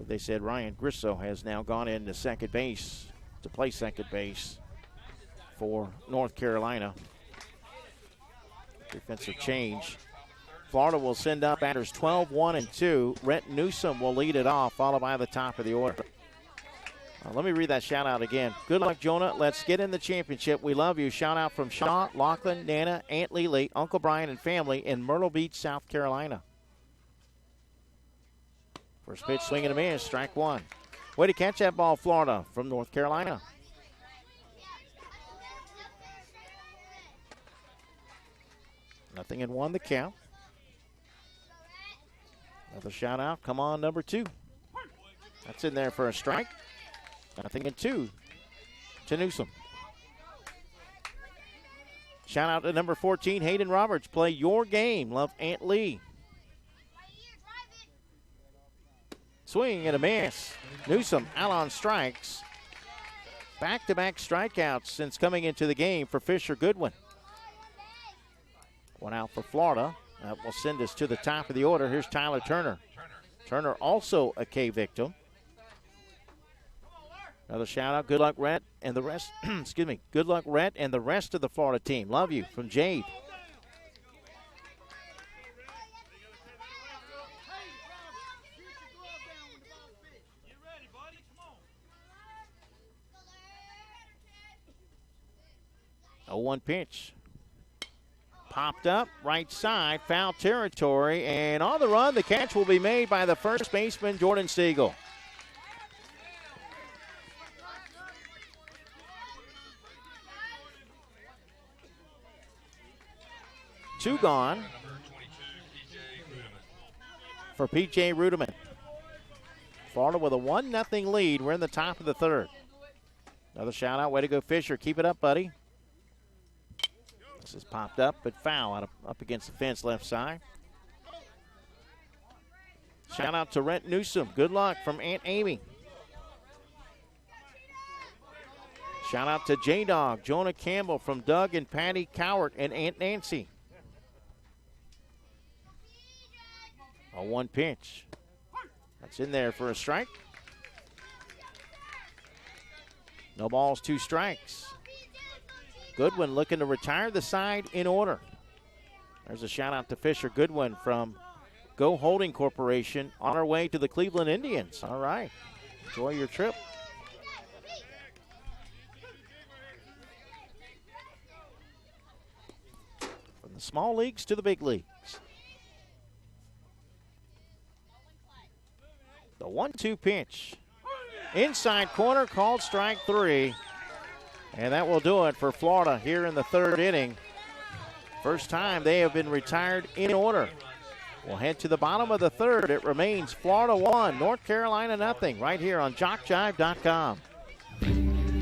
They said Ryan Grisso has now gone into second base to play second base for North Carolina. Defensive change. Florida will send up batters 12, 1, and 2. Rhett Newsom will lead it off, followed by the top of the order. Let me read that shout out again. Good luck, Jonah. Let's get in the championship. We love you. Shout out from Shaw, Lachlan, Nana, Aunt Lily, Uncle Brian, and family in Myrtle Beach, South Carolina. First pitch, swing and a miss, strike one. Way to catch that ball, Florida, from North Carolina. Nothing in one, the count. Another shout out. Come on, number 2. That's in there for a strike. Nothing in 2 to Newsom. Shout out to number 14, Hayden Roberts. Play your game. Love Aunt Lee. Swing and a miss. Newsom out on strikes. Back-to-back strikeouts since coming into the game for Fisher Goodwin. One out for Florida. That will send us to the top of the order. Here's Tyler Turner. Turner also a K victim. Another shout out. Good luck, Rhett, and the rest. Excuse me. Good luck, Rhett, and the rest of the Florida team. Love you, from Jade. A 1 pitch. Popped up, right side, foul territory, and on the run, the catch will be made by the first baseman, Jordan Siegel. Two gone for P.J. Rudeman. Florida with a 1-0 lead. We're in the top of the third. Another shout out. Way to go, Fisher. Keep it up, buddy. This is popped up, but foul up against the fence left side. Shout out to Rhett Newsom. Good luck from Aunt Amy. Shout out to J-Dog, Jonah Campbell from Doug and Patty Cowart and Aunt Nancy. A 1 pitch. That's in there for a strike. No balls, 2 strikes. Goodwin looking to retire the side in order. There's a shout out to Fisher Goodwin from Go Holding Corporation on our way to the Cleveland Indians. All right. Enjoy your trip. From the small leagues to the big leagues. The 1-2 pitch. Inside corner, called strike 3. And that will do it for Florida here in the third inning. First time they have been retired in order. We'll head to the bottom of the third. It remains Florida 1, North Carolina nothing, right here on JockJive.com.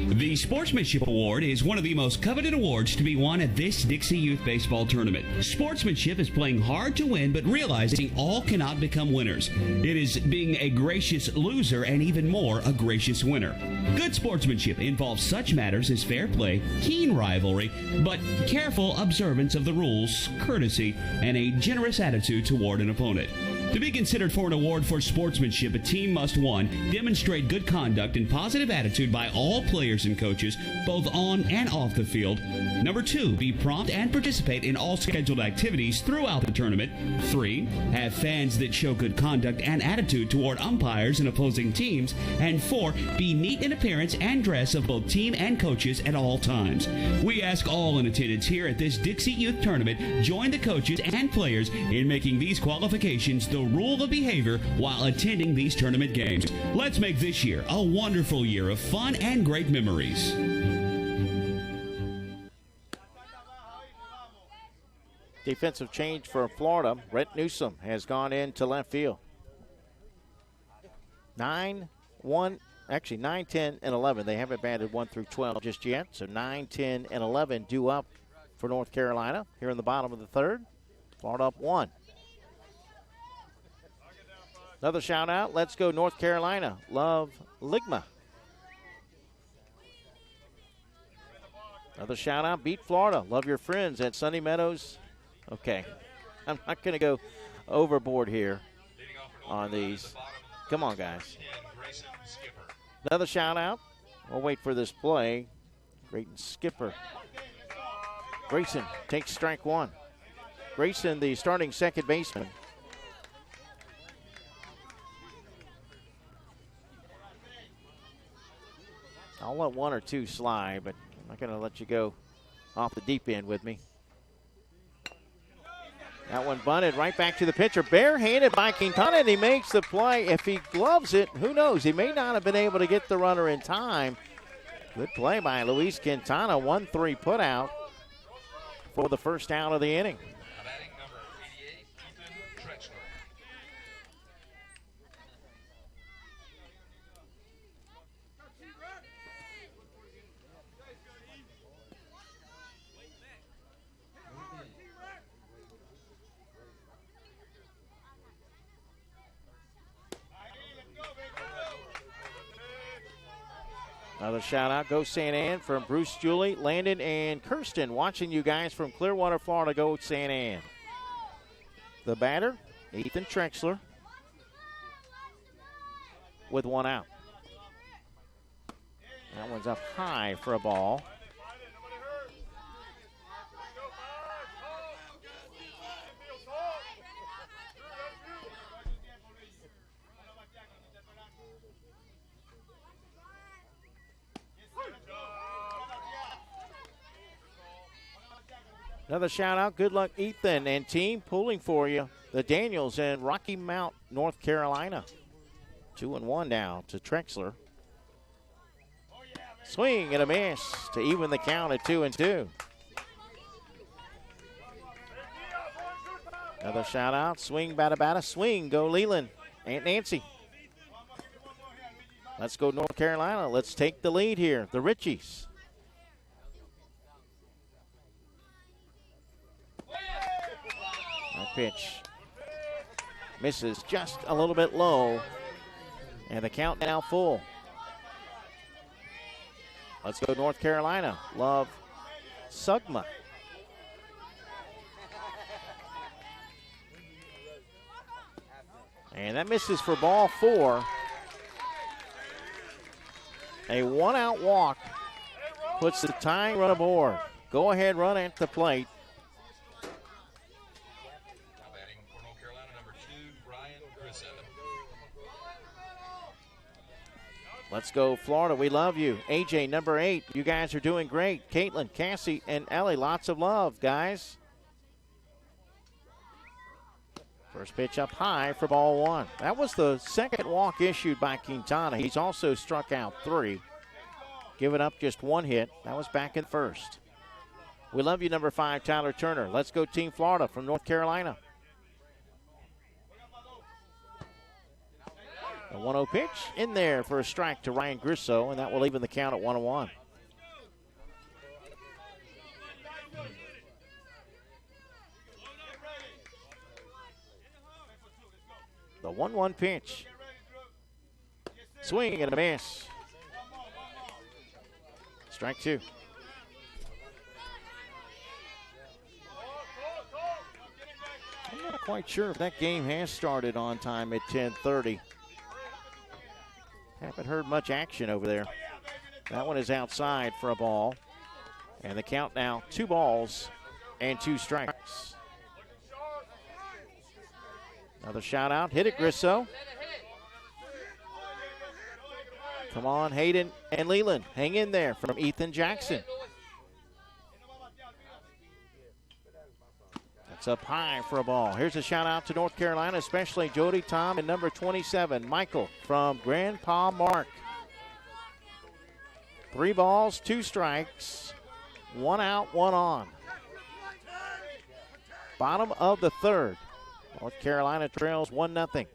The Sportsmanship Award is one of the most coveted awards to be won at this Dixie Youth Baseball Tournament. Sportsmanship is playing hard to win, but realizing all cannot become winners. It is being a gracious loser and even more a gracious winner. Good sportsmanship involves such matters as fair play, keen rivalry, but careful observance of the rules, courtesy, and a generous attitude toward an opponent. To be considered for an award for sportsmanship, a team must, 1, demonstrate good conduct and positive attitude by all players and coaches, both on and off the field. Number 2, be prompt and participate in all scheduled activities throughout the tournament. 3, have fans that show good conduct and attitude toward umpires and opposing teams. And 4, be neat in appearance and dress of both team and coaches at all times. We ask all in attendance here at this Dixie Youth Tournament join the coaches and players in making these qualifications the rule of behavior while attending these tournament games. Let's make this year a wonderful year of fun and great memories. Defensive change for Florida. Brett Newsom has gone into left field. 9, 10, and 11. They haven't batted 1 through 12 just yet. So 9, 10, and 11 due up for North Carolina here in the bottom of the third. Florida up 1. Another shout out. Let's go North Carolina. Love Ligma. Another shout out. Beat Florida. Love your friends at Sunny Meadows. Okay. I'm not going to go overboard here on these. Come on, guys. Another shout out. We'll wait for this play. Grayson Skipper. Grayson takes strike 1. Grayson, the starting second baseman. I'll let 1 or 2 slide, but I'm not going to let you go off the deep end with me. That one bunted right back to the pitcher. Barehanded by Quintana, and he makes the play. If he gloves it, who knows? He may not have been able to get the runner in time. Good play by Luis Quintana. 1-3 put out for the first out of the inning. Batting number 88, Ethan Trexler. Another shout out, go St. Anne from Bruce, Julie, Landon, and Kirsten. Watching you guys from Clearwater, Florida. Go St. Anne. The batter, Ethan Trexler, with 1 out. That one's up high for a ball. Another shout out. Good luck, Ethan and team, pulling for you. The Daniels in Rocky Mount, North Carolina. 2-1 now to Trexler. Swing and a miss to even the count at 2-2. Another shout out. Swing, bata, swing. Go Leland. Aunt Nancy. Let's go North Carolina. Let's take the lead here. The Richies. That pitch misses just a little bit low, and the count now full. Let's go North Carolina. Love Sugma. And that misses for ball 4. A 1-out walk puts the tying run aboard. Go ahead run at the plate. Let's go, Florida. We love you. AJ, number 8. You guys are doing great. Caitlin, Cassie, and Ellie, lots of love, guys. First pitch up high for ball 1. That was the second walk issued by Quintana. He's also struck out 3. Giving up just 1 hit. That was back in first. We love you, number 5, Tyler Turner. Let's go, Team Florida from North Carolina. A 1-0 pitch in there for a strike to Ryan Grisso, and that will even the count at 1-1. The 1-1 pitch. Swing and a miss. Strike 2. I'm not quite sure if that game has started on time at 10:30. Haven't heard much action over there. That one is outside for a ball. And the count now, 2 balls and 2 strikes. Another shout out. Hit it, Grisso. Come on, Hayden and Leland. Hang in there from Ethan Jackson. That's up high for a ball. Here's a shout out to North Carolina, especially Jody, Tom, and number 27, Michael from Grandpa Mark. 3 balls, 2 strikes, 1 out, 1 on. Bottom of the 3rd. North Carolina trails 1-0.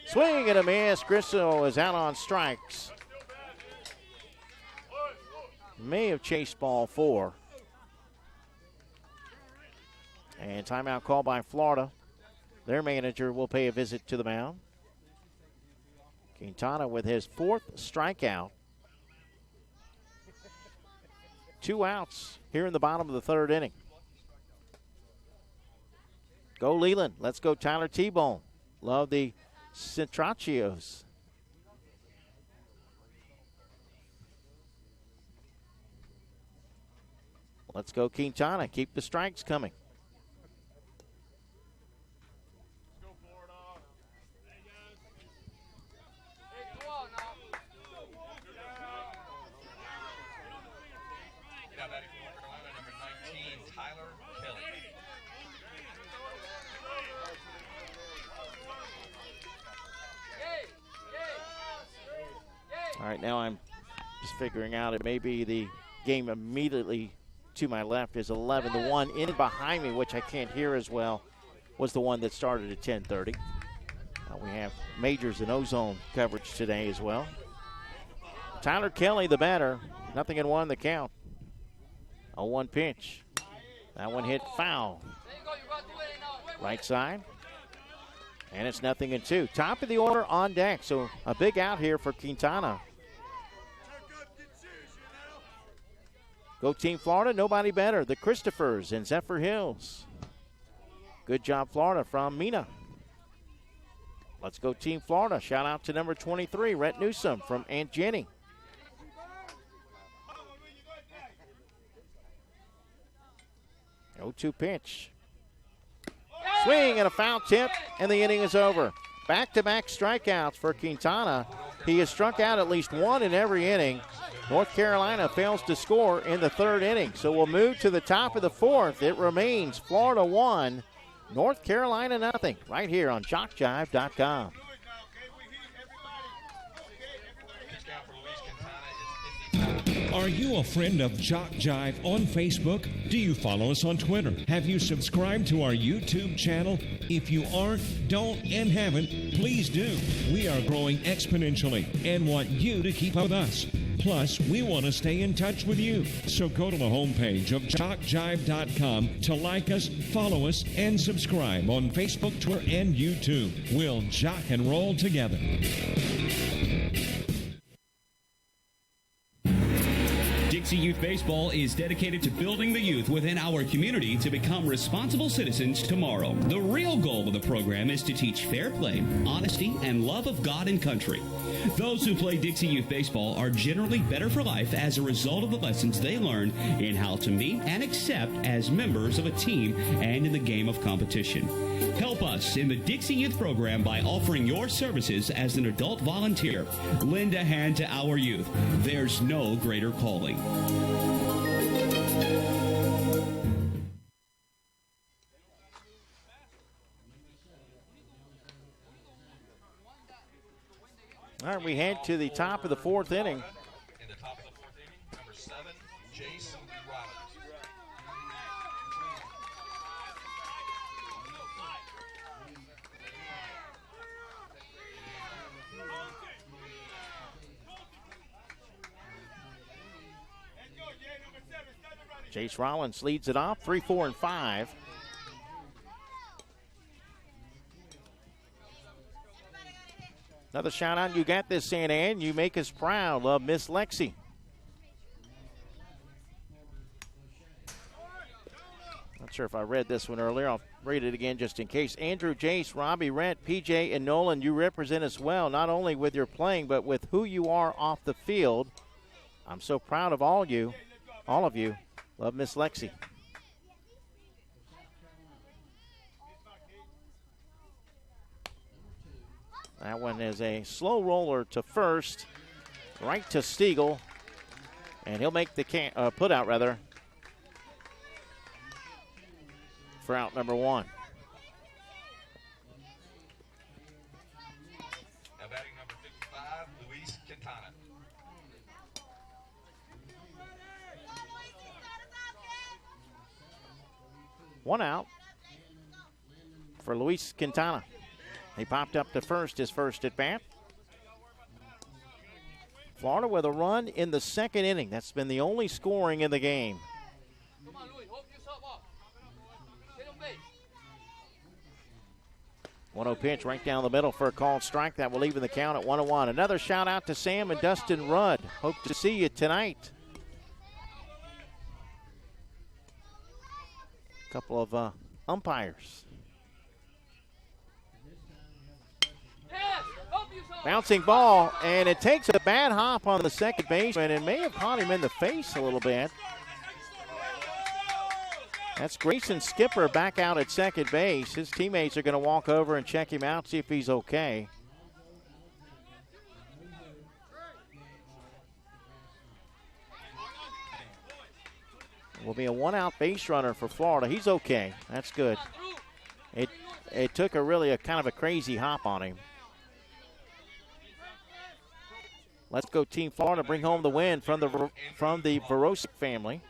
Swing and a miss. Grisso is out on strikes. May have chased ball 4. And timeout call by Florida. Their manager will pay a visit to the mound. Quintana with his 4th strikeout. 2 outs here in the bottom of the 3rd inning. Go Leland. Let's go Tyler T-Bone. Love the Centraccios. Let's go Quintana. Keep the strikes coming. Now batting for North Carolina, number 19, Tyler Kelly. All right, now I'm just figuring out it may be the game immediately to my left is 11. The one in behind me, which I can't hear as well, was the one that started at 10:30. We have majors and ozone coverage today as well. Tyler Kelly, the batter, 0-1 the count. 0-1 pitch. That one hit foul. Right side. And it's 0-2. Top of the order on deck. So a big out here for Quintana. Go Team Florida, nobody better. The Christophers in Zephyr Hills. Good job, Florida, from Mina. Let's go Team Florida. Shout out to number 23, Rhett Newsom from Aunt Jenny. Oh, 2 pitch. Swing and a foul tip, and the inning is over. Back-to-back strikeouts for Quintana. He has struck out at least 1 in every inning. North Carolina fails to score in the 3rd inning. So we'll move to the top of the 4th. It remains Florida 1, North Carolina 0, right here on JockJive.com. Are you a friend of JockJive on Facebook? Do you follow us on Twitter? Have you subscribed to our YouTube channel? If you aren't, don't, and haven't, please do. We are growing exponentially and want you to keep up with us. Plus, we want to stay in touch with you. So go to the homepage of JockJive.com to like us, follow us, and subscribe on Facebook, Twitter, and YouTube. We'll jock and roll together. Dixie Youth Baseball is dedicated to building the youth within our community to become responsible citizens tomorrow. The real goal of the program is to teach fair play, honesty, and love of God and country. Those who play Dixie Youth Baseball are generally better for life as a result of the lessons they learn in how to meet and accept as members of a team and in the game of competition. Help us in the Dixie Youth program by offering your services as an adult volunteer. Lend a hand to our youth. There's no greater calling. All right, we head to the top of the 4th inning. In the top of the 4th inning, number 7, Jace Rollins. Jace Rollins leads it off, 3, 4, and 5. Another shout out. You got this, Santa Ann. You make us proud. Love Miss Lexi. Not sure if I read this one earlier. I'll read it again just in case. Andrew, Jace, Robbie, Rhett, PJ, and Nolan, you represent us well, not only with your playing, but with who you are off the field. I'm so proud of all of you. Love, Miss Lexi. That one is a slow roller to first, right to Stiegel, and he'll make the put out rather for out number one. Now batting number 55, Luis Quintana. One out for Luis Quintana. He popped up to first, his first at bat. Florida with a run in the second inning. That's been the only scoring in the game. Come on, Louis, hold yourself up. Get him base. 1-0 pitch right down the middle for a called strike. That will even the count at 1-1. Another shout out to Sam and Dustin Rudd. Hope to see you tonight. A couple of umpires. Bouncing ball, and it takes a bad hop on the second baseman and may have caught him in the face a little bit. That's Grayson Skipper back out at second base. His teammates are going to walk over and check him out, see if he's okay. Will be a one-out base runner for Florida. He's okay. That's good. It took a kind of a crazy hop on him. Let's go Team Florida, bring home the win from the Vorosik family.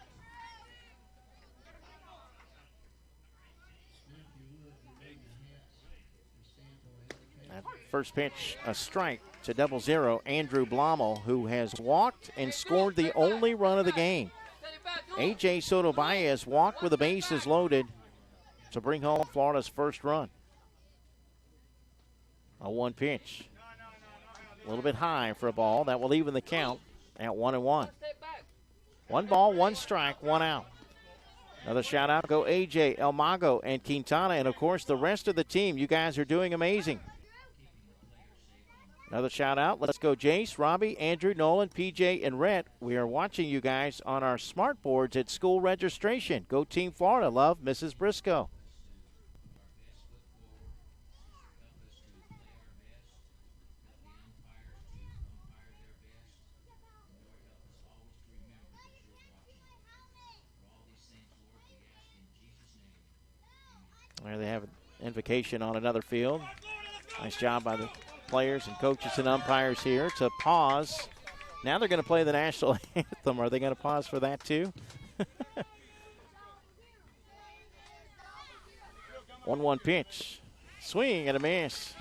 That first pitch, a strike to 0-0. Andrew Blommel, who has walked and scored the only run of the game. A.J. Soto Baez walked with the bases loaded to bring home Florida's first run. A 1 pitch. A little bit high for a ball. That will even the count at 1-1. 1 ball, 1 strike, 1 out. Another shout out go AJ, El Mago, and Quintana, and of course the rest of the team. You guys are doing amazing. Another shout out. Let's go Jace, Robbie, Andrew, Nolan, PJ, and Rhett. We are watching you guys on our smart boards at school registration. Go Team Florida. Love, Mrs. Briscoe. There they have an invocation on another field. Nice job by the players and coaches and umpires here. It's a pause. Now they're going to play the national anthem. Are they going to pause for that too? 1-1 pitch. Swing and a miss.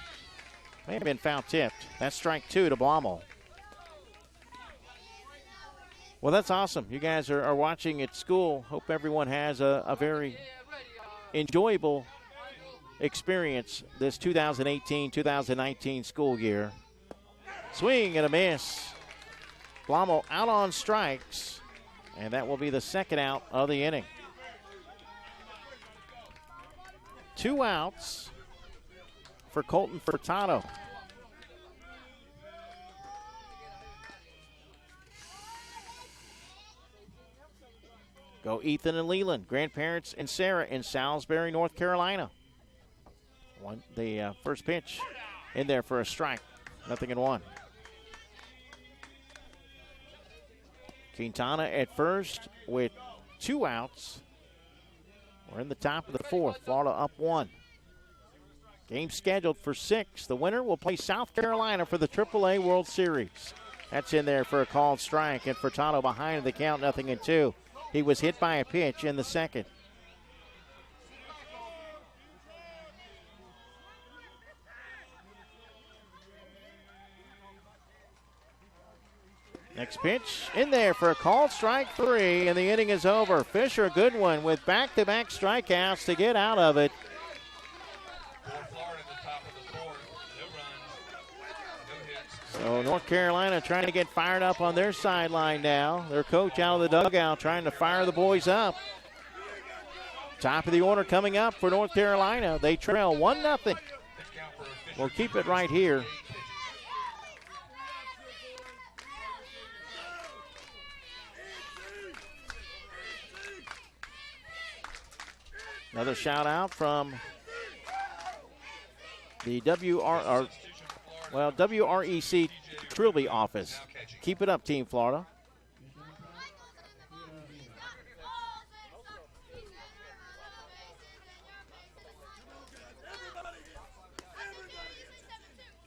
May have been foul tipped. That's strike 2 to Blommel. Well, that's awesome. You guys are watching at school. Hope everyone has a very enjoyable experience this 2018-2019 school year. Swing and a miss. Blommel out on strikes, and that will be the second out of the inning. 2 outs for Colton Furtado. Go Ethan and Leland, grandparents and Sarah in Salisbury, North Carolina. The first pitch in there for a strike. 0-1. Quintana at first with 2 outs. We're in the top of the 4th. Florida up 1. Game scheduled for 6. The winner will play South Carolina for the AAA World Series. That's in there for a called strike, and Furtado behind the count, 0-2. He was hit by a pitch in the second. Next pitch in there for a called strike 3, and the inning is over. Fisher Goodwin with back-to-back strikeouts to get out of it. So North Carolina trying to get fired up on their sideline now. Their coach out of the dugout trying to fire the boys up. Top of the order coming up for North Carolina. They trail 1-0. We'll keep it right here. Another shout out from the WREC Trilby office. Keep it up, Team Florida.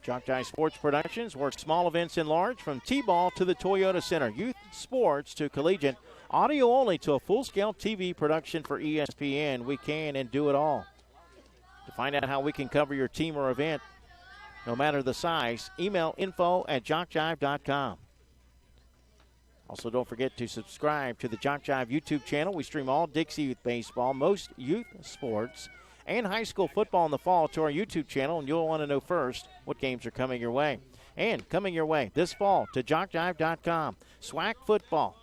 JockJive Sports Productions works small events in large, from T-ball to the Toyota Center, youth sports to collegiate, audio only to a full-scale TV production for ESPN. We can and do it all. To find out how we can cover your team or event, no matter the size, email info@jockjive.com. Also, don't forget to subscribe to the JockJive YouTube channel. We stream all Dixie Youth Baseball, most youth sports, and high school football in the fall to our YouTube channel, and you'll want to know first what games are coming your way. And coming your way this fall to JockJive.com, SWAC football,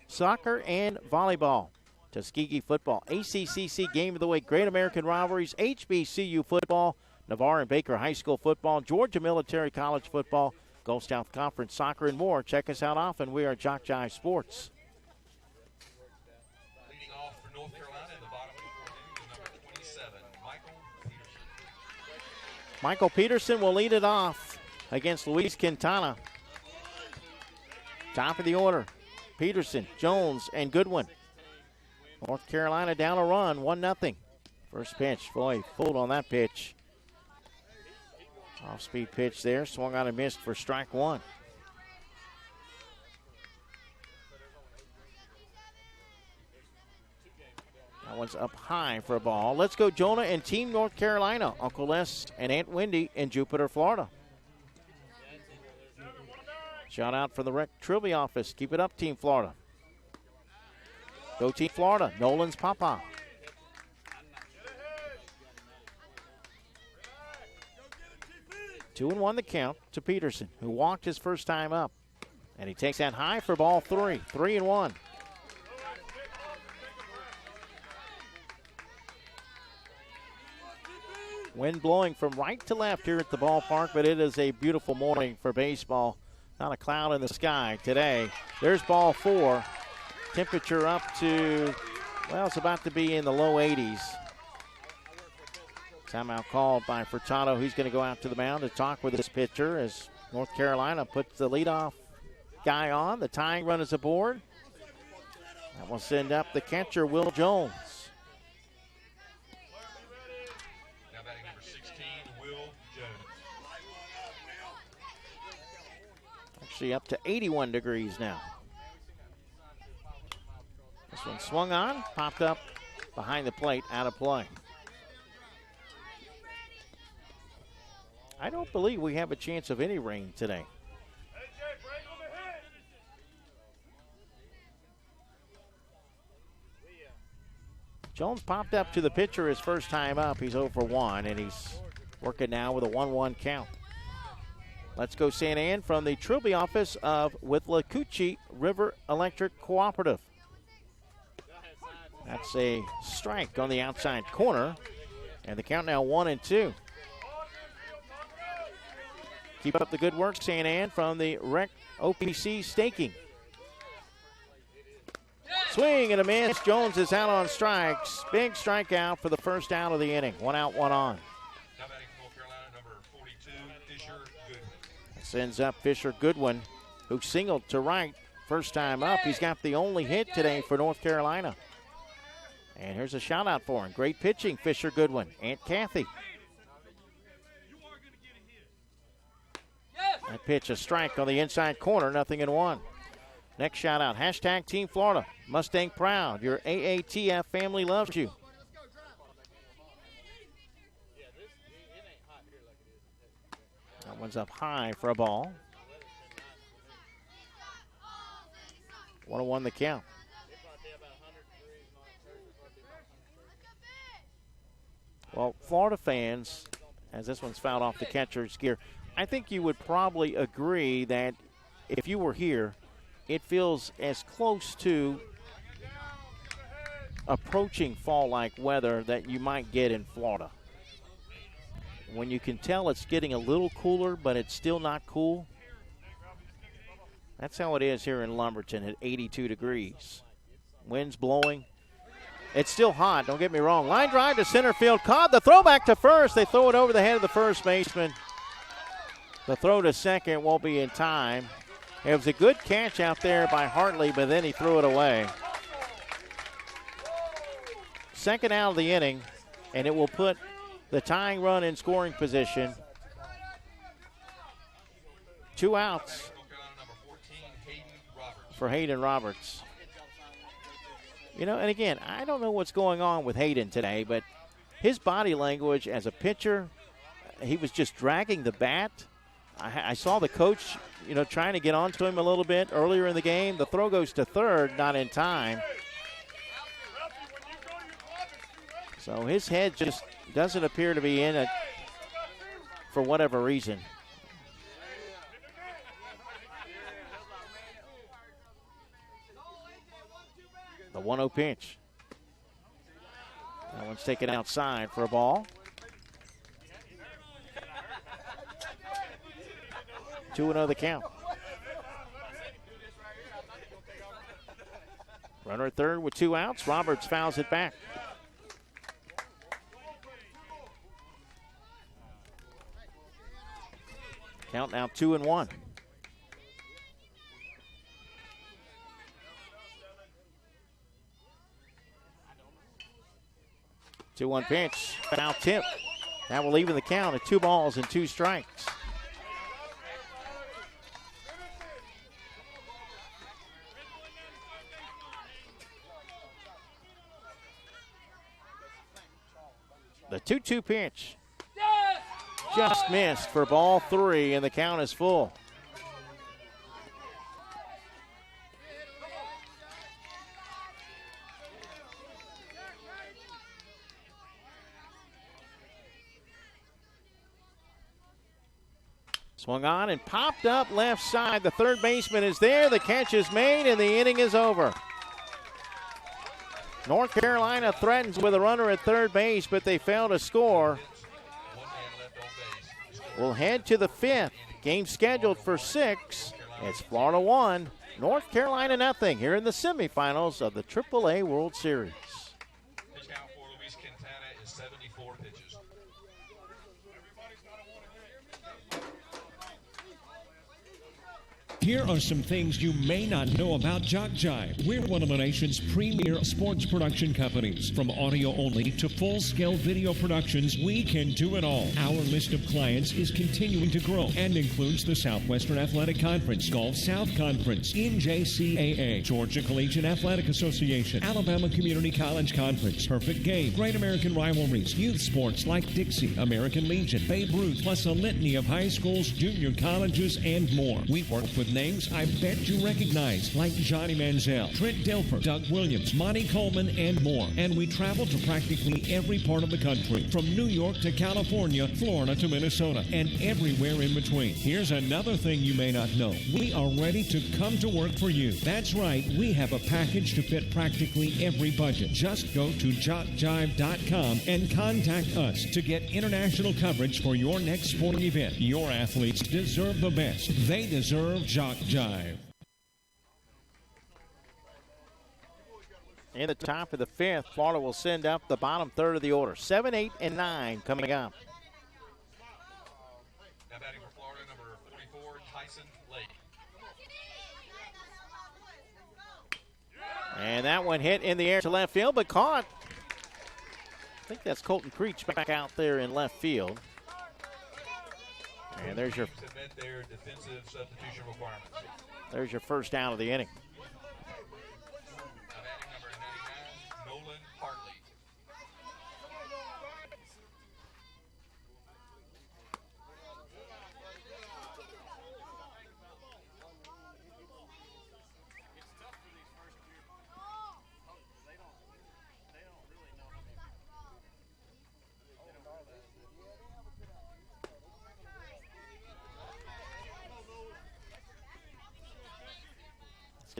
soccer and volleyball, Tuskegee football, ACCC Game of the Week, Great American Rivalries, HBCU football, Navarre and Baker High School football, Georgia Military College football, Gulf South Conference soccer, and more. Check us out often. We are JockJive Sports. Leading off for North Carolina in the bottom of the fourth inning is number 27, Michael Peterson. Michael Peterson will lead it off against Luis Quintana. Top of the order, Peterson, Jones, and Goodwin. North Carolina down a run, 1-0. First pitch, boy, fooled on that pitch. Off-speed pitch there, swung on and missed for strike one. That one's up high for a ball. Let's go Jonah and Team North Carolina. Uncle Les and Aunt Wendy in Jupiter, Florida. Shout out from the Rec Trilby office. Keep it up, Team Florida. Go Team Florida. Nolan's Papa. 2-1 the count to Peterson, who walked his first time up. And he takes that high for ball three. 3-1. Wind blowing from right to left here at the ballpark, but it is a beautiful morning for baseball. Not a cloud in the sky today. There's ball four. Temperature up to, well, it's about to be in the low 80s. Timeout called by Furtado. He's going to go out to the mound to talk with his pitcher as North Carolina puts the leadoff guy on. The tying run is aboard. That will send up the catcher, Will Jones. Now batting number 16, Will Jones. Actually up to 81 degrees now. This one swung on, popped up behind the plate, out of play. I don't believe we have a chance of any rain today. Jones popped up to the pitcher his first time up. He's 0 for 1, and he's working now with a 1-1 count. Let's go St. Ann from the Trilby office of Withlacoochee River Electric Cooperative. That's a strike on the outside corner, and the count now 1-2. Keep up the good work, St. Ann, from the Rec OPC Staking. Swing and a miss. Jones is out on strikes. Big strikeout for the first out of the inning. 1 out, 1 on. Now batting for North Carolina, number 42, Fisher Goodwin. Sends up Fisher Goodwin, who singled to right first time up. He's got the only hit today for North Carolina. And here's a shout out for him. Great pitching, Fisher Goodwin. Aunt Kathy. That pitch, a strike on the inside corner, 0-1. Next shout out, hashtag Team Florida. Mustang proud. Your AATF family loves you. That one's up high for a ball. 1-1 the count. Well, Florida fans, as this one's fouled off the catcher's gear, I think you would probably agree that if you were here, it feels as close to approaching fall-like weather that you might get in Florida. When you can tell it's getting a little cooler, but it's still not cool. That's how it is here in Lumberton at 82 degrees. Wind's blowing. It's still hot, don't get me wrong. Line drive to center field. Caught the throw back to first. They throw it over the head of the first baseman. The throw to second won't be in time. It was a good catch out there by Hartley, but then he threw it away. Second out of the inning, and it will put the tying run in scoring position. 2 outs for Hayden Roberts. You know, and again, I don't know what's going on with Hayden today, but his body language as a pitcher, he was just dragging the bat. I saw the coach, you know, trying to get onto him a little bit earlier in the game. The throw goes to third, not in time. So his head just doesn't appear to be in it for whatever reason. The 1-0 pitch. That one's taken outside for a ball. 2-0 the count. Runner at third with 2 outs. Roberts fouls it back. Count now 2-1. 2-1 pitch, foul tip. That will even the count at 2 balls and 2 strikes. The 2-2 pitch. Just missed for ball 3, and the count is full. Swung on and popped up left side. The third baseman is there. The catch is made, and the inning is over. North Carolina threatens with a runner at third base, but they fail to score. We'll head to the 5th. Game scheduled for 6. It's Florida 1, North Carolina nothing here in the semifinals of the AAA World Series. Pitch count for Luis Quintana is 74 pitches. Here are some things you may not know about JockJive. We're one of the nation's premier sports production companies. From audio only to full-scale video productions, we can do it all. Our list of clients is continuing to grow and includes the Southwestern Athletic Conference, Gulf South Conference, NJCAA, Georgia Collegiate Athletic Association, Alabama Community College Conference, Perfect Game, Great American Rivalries, youth sports like Dixie, American Legion, Babe Ruth, plus a litany of high schools, junior colleges, and more. We work with names I bet you recognize, like Johnny Manziel, Trent Dilfer, Doug Williams, Monty Coleman, and more. And we travel to practically every part of the country, from New York to California, Florida to Minnesota, and everywhere in between. Here's another thing you may not know. We are ready to come to work for you. That's right, we have a package to fit practically every budget. Just go to JockJive.com and contact us to get international coverage for your next sporting event. Your athletes deserve the best. They deserve JockJive. In the top of the 5th, Florida will send up the bottom third of the order. 7, 8, and 9 coming up. Now batting for Florida, number 44, Tyson Lake. And that one hit in the air to left field, but caught. I think that's Colton Creech back out there in left field. And there's your defensive substitution requirements. There's your first out of the inning. Now batting number 99, Nolan Hartley.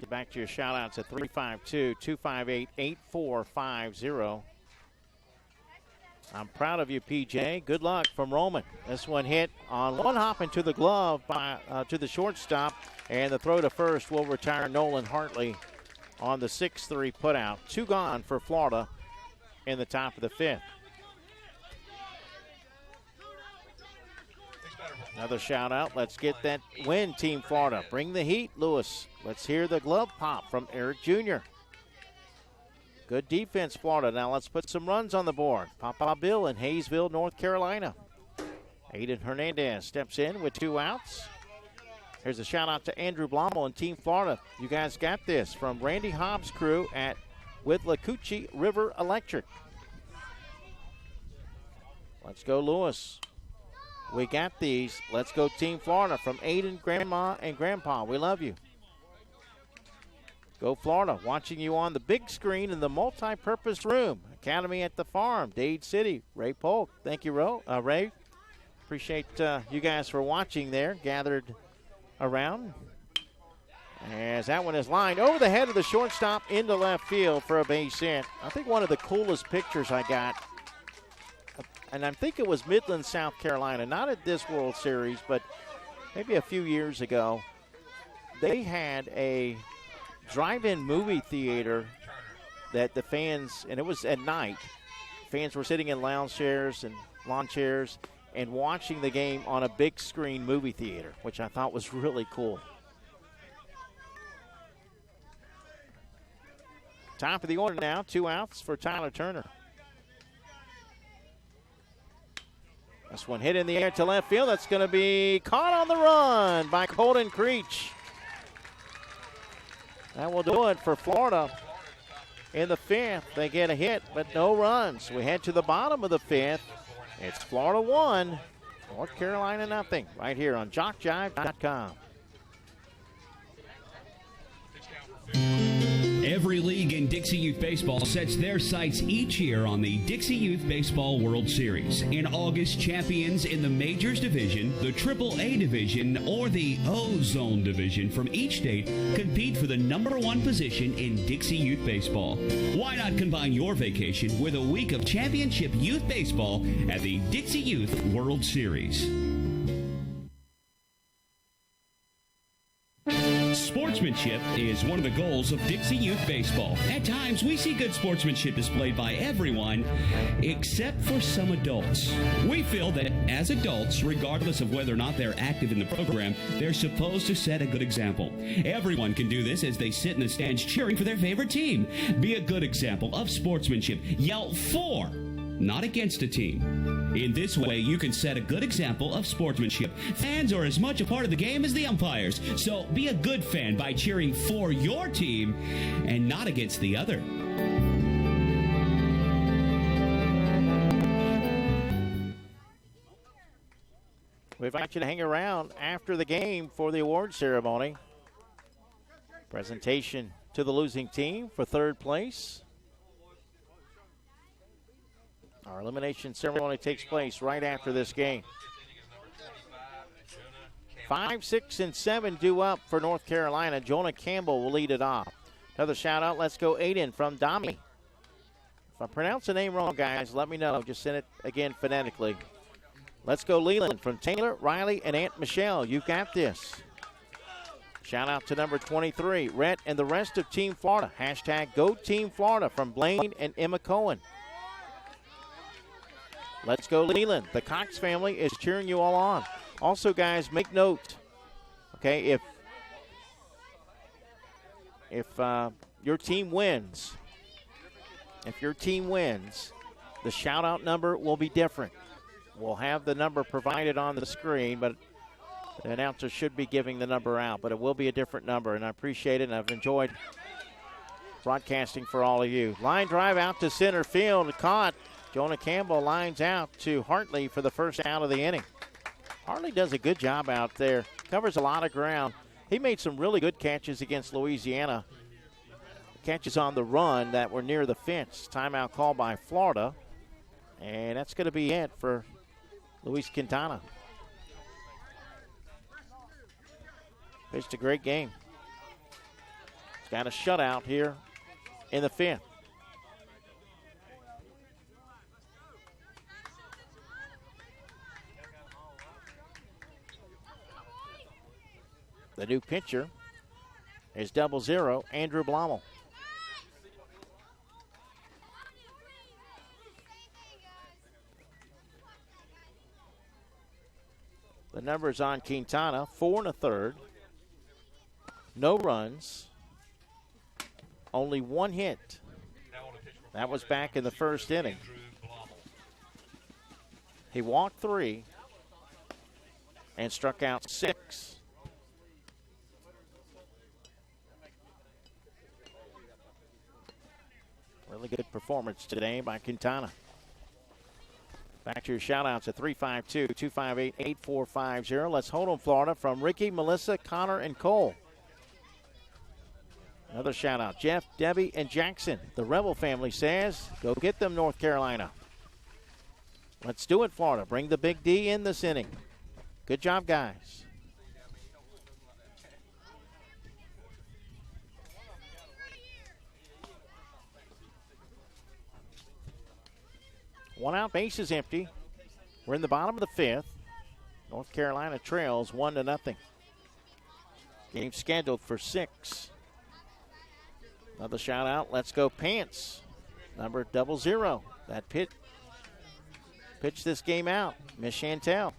Get back to your shout-outs at 352-258-8450. I'm proud of you, PJ. Good luck from Roman. This one hit on one hop into the glove to the shortstop, and the throw to first will retire Nolan Hartley on the 6-3 putout. 2 gone for Florida in the top of the 5th. Another shout out. Let's get that win, Team Florida. Bring the heat, Lewis. Let's hear the glove pop from Eric Jr. Good defense, Florida. Now let's put some runs on the board. Papa Bill in Hayesville, North Carolina. Aiden Hernandez steps in with 2 outs. Here's a shout out to Andrew Blommel and Team Florida. You guys got this from Randy Hobbs' crew with Lacucci River Electric. Let's go, Lewis. We got these. Let's go, Team Florida, from Aiden, Grandma, and Grandpa. We love you. Go, Florida. Watching you on the big screen in the multi-purpose room. Academy at the Farm, Dade City. Ray Polk. Thank you, Ray. Appreciate you guys for watching there, gathered around. As that one is lined over the head of the shortstop into left field for a base hit. I think one of the coolest pictures I got, and I think it was Midland, South Carolina, not at this World Series, but maybe a few years ago. They had a drive-in movie theater that the fans, and it was at night, fans were sitting in lounge chairs and lawn chairs and watching the game on a big screen movie theater, which I thought was really cool. Top of the order now, 2 outs for Tyler Turner. This one hit in the air to left field. That's going to be caught on the run by Colton Creech. That will do it for Florida. In the 5th, they get a hit, but no runs. We head to the bottom of the 5th. It's Florida 1, North Carolina nothing, right here on JockJive.com. Every league in Dixie Youth Baseball sets their sights each year on the Dixie Youth Baseball World Series. In August, champions in the Majors Division, the AAA Division, or the O-Zone Division from each state compete for the #1 position in Dixie Youth Baseball. Why not combine your vacation with a week of championship youth baseball at the Dixie Youth World Series? Sportsmanship is one of the goals of Dixie Youth Baseball. At times, we see good sportsmanship displayed by everyone except for some adults. We feel that as adults, regardless of whether or not they're active in the program, they're supposed to set a good example. Everyone can do this as they sit in the stands cheering for their favorite team. Be a good example of sportsmanship. Yell for, not against a team. In this way, you can set a good example of sportsmanship. Fans are as much a part of the game as the umpires, so be a good fan by cheering for your team and not against the other. We invite you to hang around after the game for the award ceremony. Presentation to the losing team for 3rd place. Our elimination ceremony takes place right after this game. 5, 6, and 7 due up for North Carolina. Jonah Campbell will lead it off. Another shout out. Let's go Aiden from Dami. If I pronounce the name wrong, guys, let me know. Just send it again phonetically. Let's go Leland from Taylor, Riley, and Aunt Michelle. You got this. Shout out to number 23, Rhett, and the rest of Team Florida. Hashtag Go Team Florida from Blaine and Emma Cohen. Let's go Leland. The Cox family is cheering you all on. Also, guys, make note, okay, if your team wins, the shout-out number will be different. We'll have the number provided on the screen, but the announcer should be giving the number out, but it will be a different number, and I appreciate it, and I've enjoyed broadcasting for all of you. Line drive out to center field, caught. Jonah Campbell lines out to Hartley for the first out of the inning. Hartley does a good job out there, covers a lot of ground. He made some really good catches against Louisiana. Catches on the run that were near the fence. Timeout call by Florida. And that's going to be it for Luis Quintana. Pitched a great game. He's got a shutout here in the 5th. The new pitcher is 0-0, Andrew Blommel. The numbers on Quintana, 4 1/3, no runs, only 1 hit. That was back in the 1st inning. He walked 3 and struck out 6. Really good performance today by Quintana. Back to your shout-outs at 352-258-8450. Let's hold on, Florida, from Ricky, Melissa, Connor, and Cole. Another shout-out, Jeff, Debbie, and Jackson. The Rebel family says, go get them, North Carolina. Let's do it, Florida. Bring the big D in this inning. Good job, guys. One out, base is empty. We're in the bottom of the 5th. North Carolina trails 1-0. Game scheduled for 6. Another shout out. Let's go Pants. Number 00. That pitch this game out. Miss Chantel.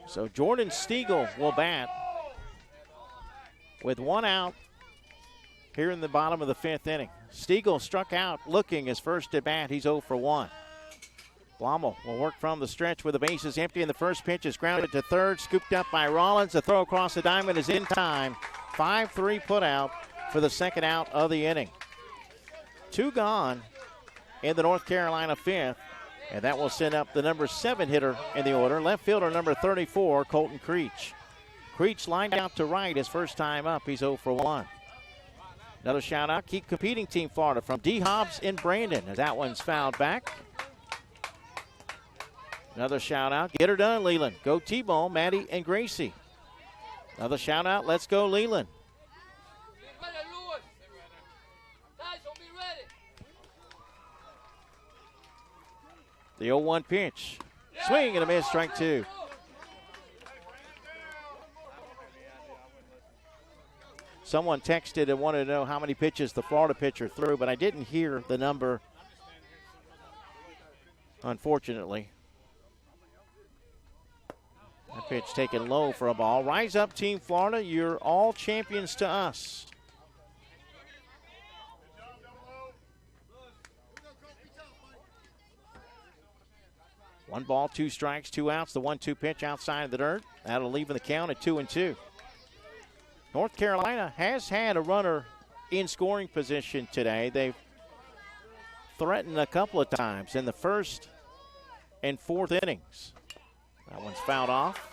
So Jordan Stiegel will bat with 1 out here in the bottom of the 5th inning. Stiegel struck out looking his first at bat. He's 0 for 1. Blommel will work from the stretch with the bases empty, and the first pitch is grounded to third, scooped up by Rollins. The throw across the diamond is in time. 5-3 put out for the 2nd out of the inning. 2 gone in the North Carolina 5th. And that will send up the number 7 hitter in the order, left fielder number 34, Colton Creech. Creech lined out to right his first time up. He's 0 for 1. Another shout out, keep competing, Team Florida, from D. Hobbs in Brandon, as that one's fouled back. Another shout out, get her done, Leland. Go T-Bone, Maddie, and Gracie. Another shout out, let's go, Leland. The 0-1 pitch. Swing and a miss, strike 2. Someone texted and wanted to know how many pitches the Florida pitcher threw, but I didn't hear the number, unfortunately. That pitch taken low for a ball. Rise up, Team Florida. You're all champions to us. One ball, 2 strikes, 2 outs. The 1-2 pitch outside of the dirt. That'll leave the count at 2-2. North Carolina has had a runner in scoring position today. They've threatened a couple of times in the 1st and 4th innings. That one's fouled off.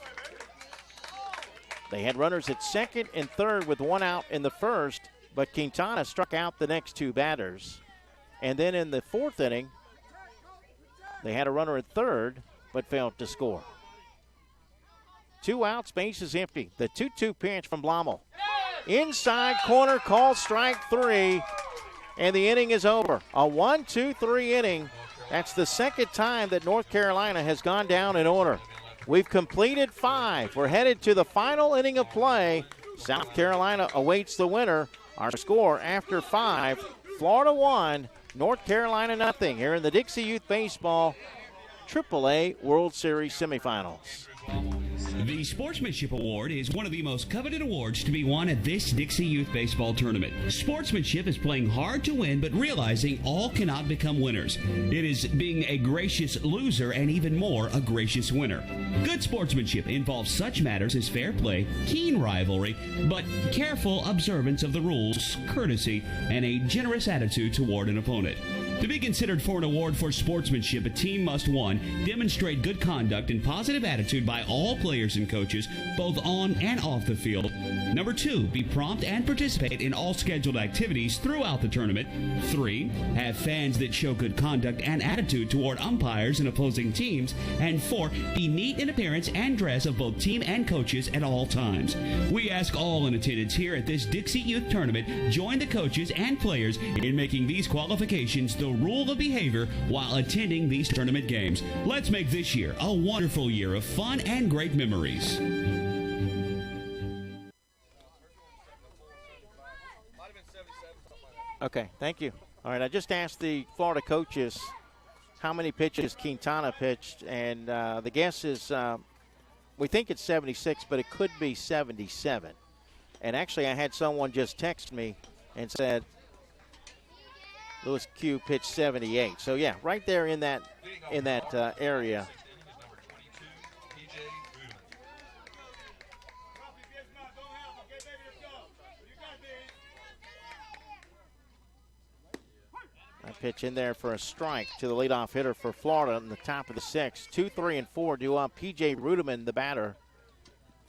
They had runners at 2nd and 3rd with 1 out in the 1st, but Quintana struck out the next 2 batters. And then in the 4th inning, they had a runner at 3rd, but failed to score. 2 outs, base is empty. The 2-2 pitch from Blommel. Inside corner, called strike 3, and the inning is over. A 1-2-3 inning. That's the 2nd time that North Carolina has gone down in order. We've completed 5. We're headed to the final inning of play. South Carolina awaits the winner. Our score after 5, Florida 1, North Carolina nothing, here in the Dixie Youth Baseball AAA World Series semifinals. The Sportsmanship Award is one of the most coveted awards to be won at this Dixie Youth Baseball Tournament. Sportsmanship is playing hard to win, but realizing all cannot become winners. It is being a gracious loser and even more a gracious winner. Good sportsmanship involves such matters as fair play, keen rivalry, but careful observance of the rules, courtesy, and a generous attitude toward an opponent. To be considered for an award for sportsmanship, a team must, 1, demonstrate good conduct and positive attitude by all players and coaches, both on and off the field. Number 2, be prompt and participate in all scheduled activities throughout the tournament. 3, have fans that show good conduct and attitude toward umpires and opposing teams. And 4, be neat in appearance and dress of both team and coaches at all times. We ask all in attendance here at this Dixie Youth Tournament, join the coaches and players in making these qualifications the rule of behavior while attending these tournament games. Let's make this year a wonderful year of fun and great memories. Okay, thank you. All right, I just asked the Florida coaches how many pitches Quintana pitched, and the guess is we think it's 76, but it could be 77. And actually, I had someone just text me and said Louis Q pitched 78. So yeah, right there in that area. A pitch in there for a strike to the leadoff hitter for Florida in the top of the 6th. 2, 3, and 4 due up. P.J. Rudeman, the batter.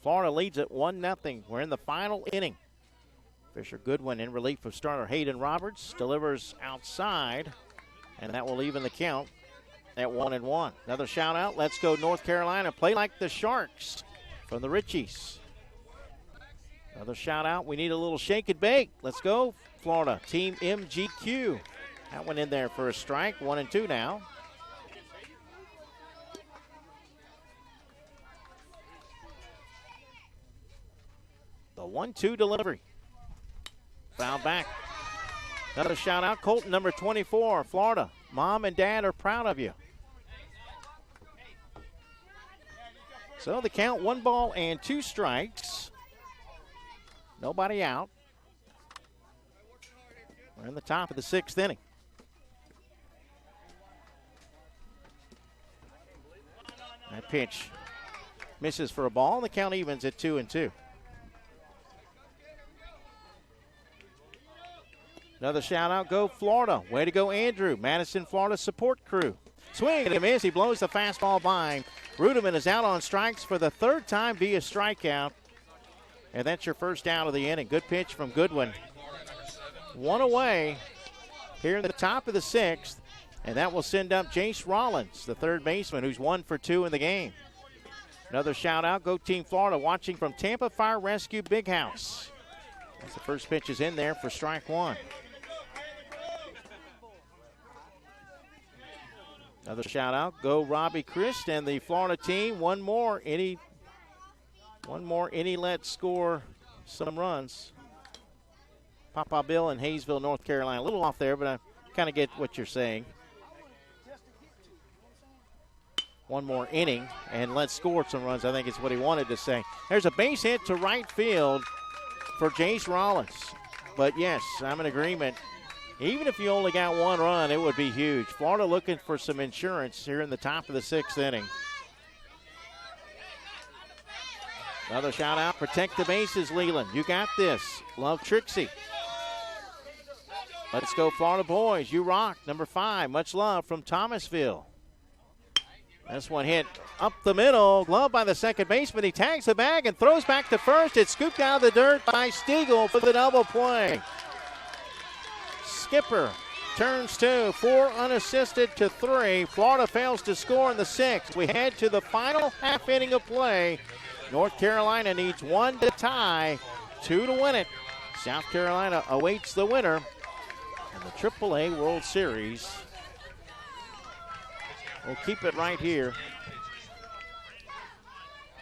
Florida leads at 1-0. We're in the final inning. Fisher Goodwin in relief of starter Hayden Roberts. Delivers outside, and that will even the count at 1-1. Another shout out. Let's go North Carolina. Play like the Sharks from the Richies. Another shout out. We need a little shake and bake. Let's go Florida. Team MGQ. That one in there for a strike. 1-2 now. The 1-2 delivery. Foul back. Another shout out. Colton, number 24, Florida. Mom and Dad are proud of you. So the count, 1 ball and 2 strikes. Nobody out. We're in the top of the 6th inning. That pitch misses for a ball. The count evens at 2-2. Another shout out, go Florida. Way to go, Andrew. Madison, Florida support crew. Swing and a miss. He blows the fastball by. Rudeman is out on strikes for the 3rd time via strikeout. And that's your first out of the inning. Good pitch from Goodwin. 1 away here in the top of the 6th. And that will send up Jace Rollins, the 3rd baseman, who's 1 for 2 in the game. Another shout out, go Team Florida, watching from Tampa Fire Rescue Big House. As the first pitch is in there for strike 1. Another shout out, go Robbie Christ and the Florida team. One more inning, let's score some runs. Papa Bill in Hayesville, North Carolina. A little off there, but I kind of get what you're saying. One more inning, and let's score some runs, I think is what he wanted to say. There's a base hit to right field for Jace Rollins. But yes, I'm in agreement. Even if you only got 1 run, it would be huge. Florida looking for some insurance here in the top of the 6th inning. Another shout out, protect the bases, Leland. You got this. Love Trixie. Let's go Florida boys. You rock. Number 5, much love from Thomasville. This one hit up the middle. Glove by the second baseman. He tags the bag and throws back to first. It's scooped out of the dirt by Stiegel for the double play. Skipper turns 2, 4 unassisted to 3. Florida fails to score in the 6th. We head to the final half inning of play. North Carolina needs 1 to tie, 2 to win it. South Carolina awaits the winner in the AAA World Series. We'll keep it right here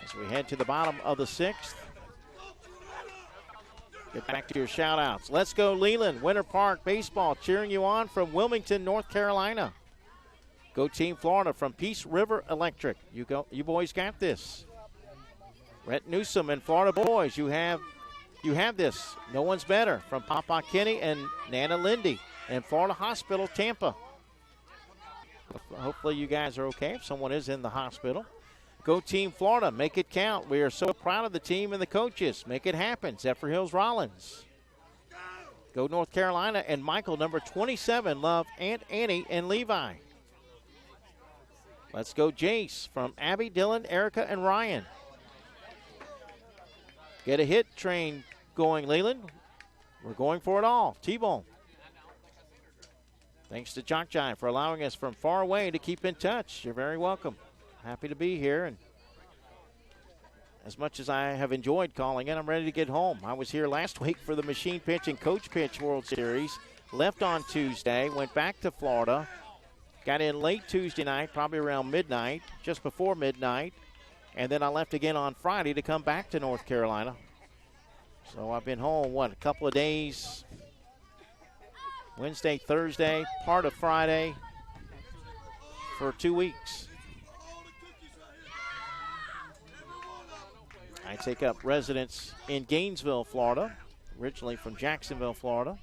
as we head to the bottom of the 6th. Get back to your shout-outs. Let's go Leland, Winter Park Baseball, cheering you on from Wilmington, North Carolina. Go Team Florida from Peace River Electric. You boys got this. Rhett Newsom and Florida boys, you have this. No one's better from Papa Kenny and Nana Lindy and Florida Hospital, Tampa. Hopefully you guys are okay if someone is in the hospital. Go Team Florida. Make it count. We are so proud of the team and the coaches. Make it happen. Zephyr Hills Rollins. Go North Carolina and Michael, number 27, Love, Aunt Annie, and Levi. Let's go Jace from Abby, Dylan, Erica, and Ryan. Get a hit train going, Leland. We're going for it all. T-Bone. Thanks to JockJive for allowing us from far away to keep in touch. You're very welcome. Happy to be here. And as much as I have enjoyed calling it, I'm ready to get home. I was here last week for the Machine Pitch and Coach Pitch World Series. Left on Tuesday, went back to Florida. Got in late Tuesday night, probably around midnight, just before midnight. And then I left again on Friday to come back to North Carolina. So I've been home, a couple of days. Wednesday, Thursday, part of Friday for 2 weeks. I take up residence in Gainesville, Florida, originally from Jacksonville, Florida.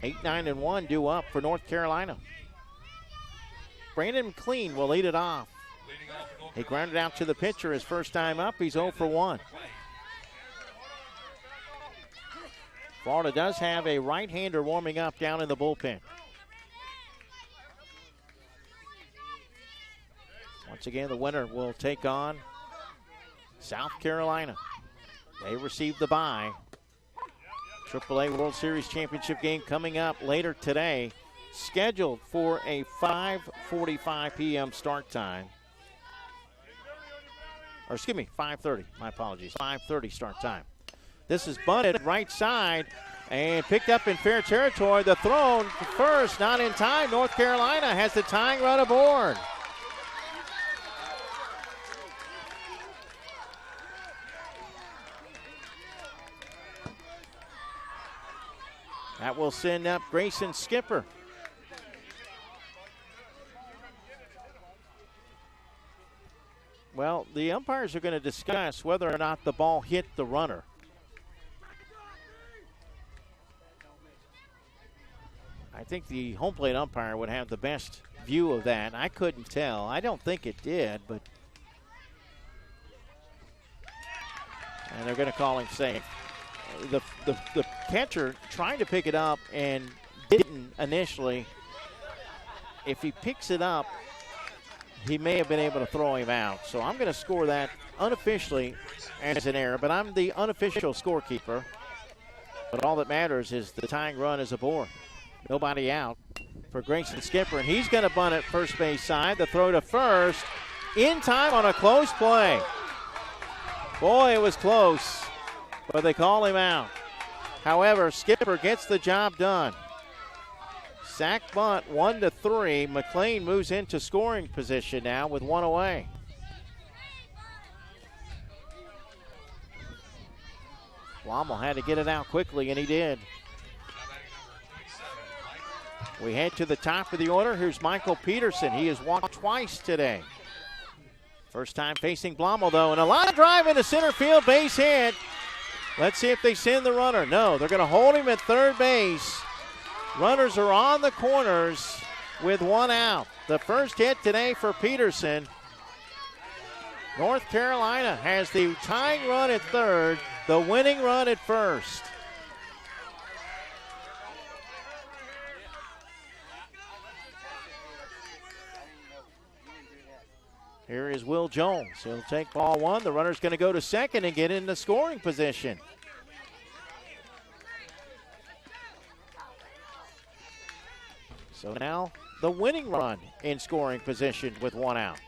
Eight, 9, and 1 due up for North Carolina. Brandon McLean will lead it off. He grounded out to the pitcher his first time up. He's 0 for 1. Florida does have a right-hander warming up down in the bullpen. Once again, the winner will take on South Carolina. They received the bye. AAA World Series Championship game coming up later today. Scheduled for a 5:45 p.m. start time. Or excuse me, 5:30. My apologies. 5:30 start time. This is bunted right side and picked up in fair territory. The throw first, not in time. North Carolina has the tying run aboard. That will send up Grayson Skipper. Well, the umpires are going to discuss whether or not the ball hit the runner. I think the home plate umpire would have the best view of that. I couldn't tell. I don't think it did, but. And they're going to call him safe. The catcher trying to pick it up and didn't initially. If he picks it up, he may have been able to throw him out. So I'm going to score that unofficially as an error, but I'm the unofficial scorekeeper. But all that matters is the tying run is aboard. Nobody out for Grayson Skipper, and he's going to bunt it first base side. The throw to first in time on a close play. Boy, it was close, but they call him out. However, Skipper gets the job done. Sack bunt 1-3. McLean moves into scoring position now with one away. Wammel had to get it out quickly, and he did. We head to the top of the order. Here's Michael Peterson. He has walked twice today. First time facing Blommel, though, and a line drive into center field, base hit. Let's see if they send the runner. No, they're going to hold him at third base. Runners are on the corners with one out. The first hit today for Peterson. North Carolina has the tying run at third, the winning run at first. Here is Will Jones. He'll take ball one. The runner's going to go to second and get into scoring position. So now the winning run in scoring position with one out.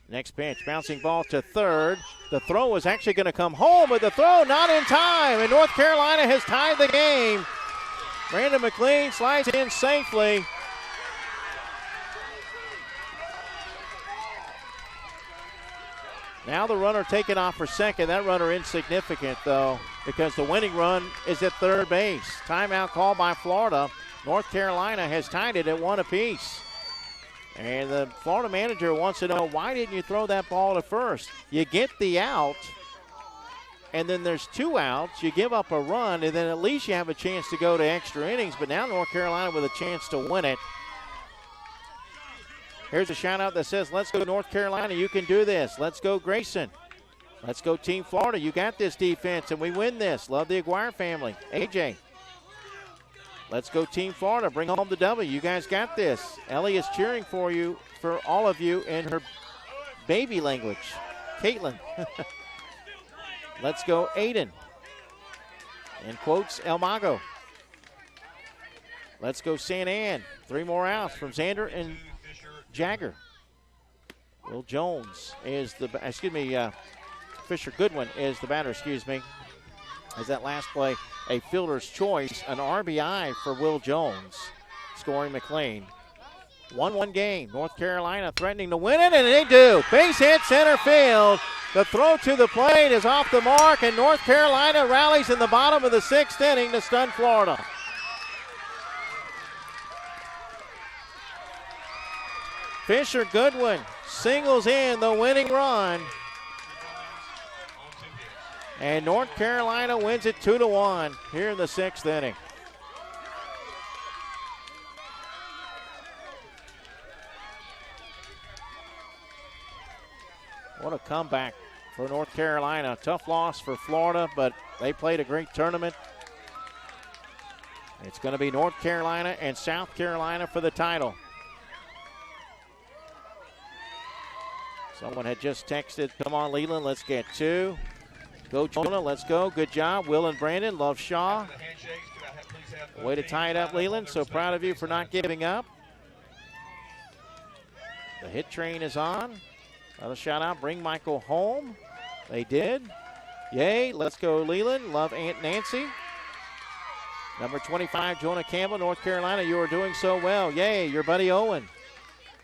Next pitch, bouncing ball to third. The throw is actually going to come home, but the throw not in time, and North Carolina has tied the game. Brandon McLean slides in safely. Now the runner taken off for second. That runner insignificant, though, because the winning run is at third base. Timeout call by Florida. North Carolina has tied it at one apiece. And the Florida manager wants to know, why didn't you throw that ball to first? You get the out, and then there's two outs. You give up a run, and then at least you have a chance to go to extra innings. But now North Carolina with a chance to win it. Here's a shout out that says, let's go North Carolina, you can do this. Let's go Grayson. Let's go Team Florida, you got this defense and we win this. Love the Aguirre family. AJ. Let's go Team Florida, bring home the W. You guys got this. Ellie is cheering for you, for all of you in her baby language. Caitlin. Let's go Aiden. In quotes, El Mago. Let's go Santa Ann. 3 more outs from Xander and Jagger. Will Jones is the, Fisher Goodwin is the batter, As that last play, a fielder's choice, an RBI for Will Jones, scoring McLean. 1-1 game. North Carolina threatening to win it, and they do. Base hit center field. The throw to the plate is off the mark, and North Carolina rallies in the bottom of the 6th inning to stun Florida. Fisher Goodwin singles in the winning run. And North Carolina wins it 2-1 here in the 6th inning. What a comeback for North Carolina. Tough loss for Florida, but they played a great tournament. It's going to be North Carolina and South Carolina for the title. Someone had just texted, come on, Leland, let's get 2. Go, Jonah, let's go. Good job. Will and Brandon, love Shaw. Way to tie it up, Leland. So proud of you for not giving up. The hit train is on. Another shout out, bring Michael home. They did. Yay, let's go, Leland. Love Aunt Nancy. Number 25, Jonah Campbell, North Carolina. You are doing so well. Yay, your buddy Owen.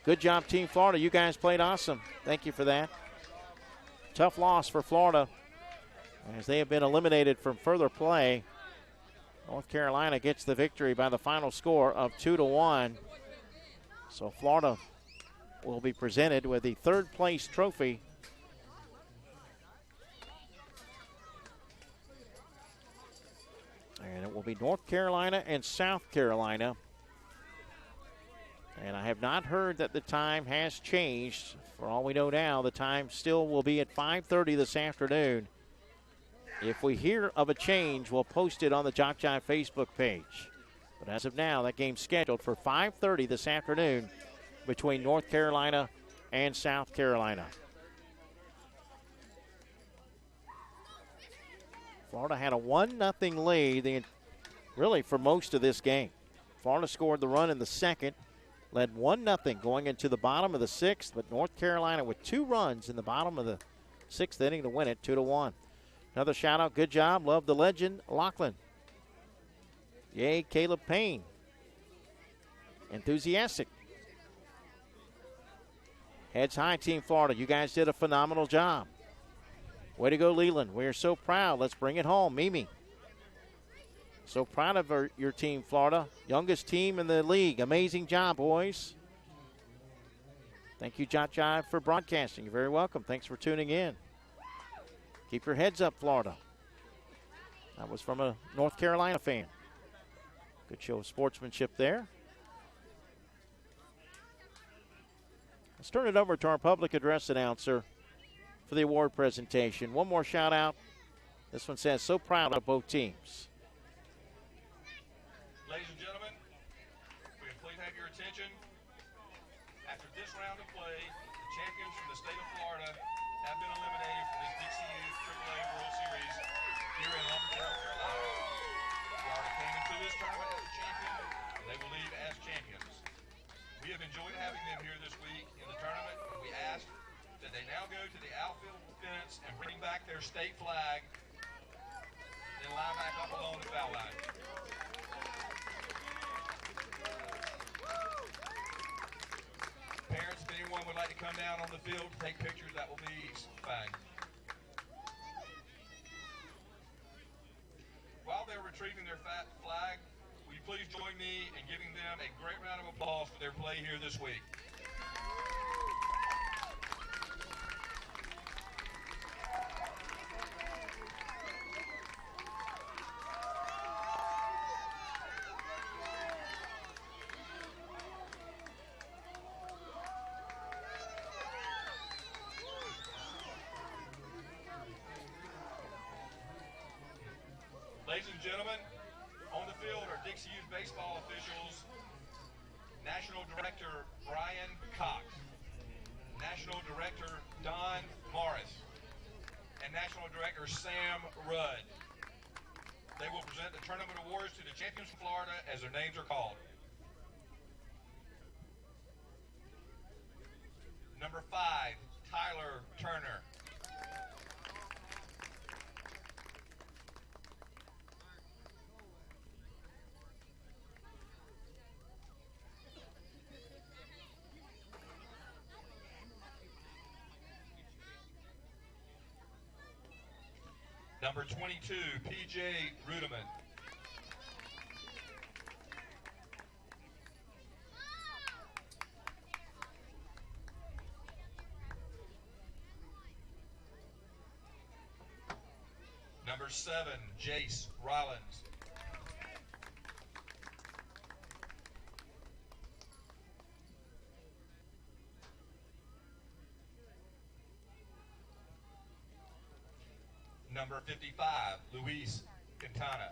Good job, Team Florida. You guys played awesome. Thank you for that. Tough loss for Florida as they have been eliminated from further play. North Carolina gets the victory by the final score of 2-1. So Florida will be presented with the 3rd place trophy. And it will be North Carolina and South Carolina. And I have not heard that the time has changed. For all we know now, the time still will be at 5:30 this afternoon. If we hear of a change, we'll post it on the JockJive Facebook page. But as of now, that game's scheduled for 5:30 this afternoon between North Carolina and South Carolina. Florida had a 1-0 lead really for most of this game. Florida scored the run in the 2nd. Led 1-0 going into the bottom of the 6th, but North Carolina with 2 runs in the bottom of the 6th inning to win it 2-1. Another shout out, good job. Love the legend, Lachlan. Yay, Caleb Payne. Enthusiastic. Heads high, Team Florida. You guys did a phenomenal job. Way to go, Leland. We are so proud. Let's bring it home. Mimi. So proud of your team, Florida. Youngest team in the league. Amazing job, boys. Thank you, JockJive, for broadcasting. You're very welcome. Thanks for tuning in. Keep your heads up, Florida. That was from a North Carolina fan. Good show of sportsmanship there. Let's turn it over to our public address announcer for the award presentation. One more shout out. This one says, so proud of both teams. Ladies and gentlemen, we can please have your attention. After this round of play, the champions from the state of Florida have been eliminated from this Dixie Youth AAA World Series here in Lumberton, North Carolina. Florida came into this tournament as a champion, and they will leave as champions. We have enjoyed having them here this week in the tournament, and we ask that they now go to the outfield fence and bring back their state flag, then line back up along the foul line. Parents, if anyone would like to come down on the field to take pictures, that will be fine. While they're retrieving their flag, will you please join me in giving them a great round of applause for their play here this week. gentlemen, on the field are Dixie Youth Baseball officials, National Director Brian Cox, National Director Don Morris, and National Director Sam Rudd. They will present the tournament awards to the champions from Florida as their names are called. Number 5, Tyler Turner. Number 22, P.J. Rudeman. Number 7, Jace Rollins. Number 55, Luis Quintana.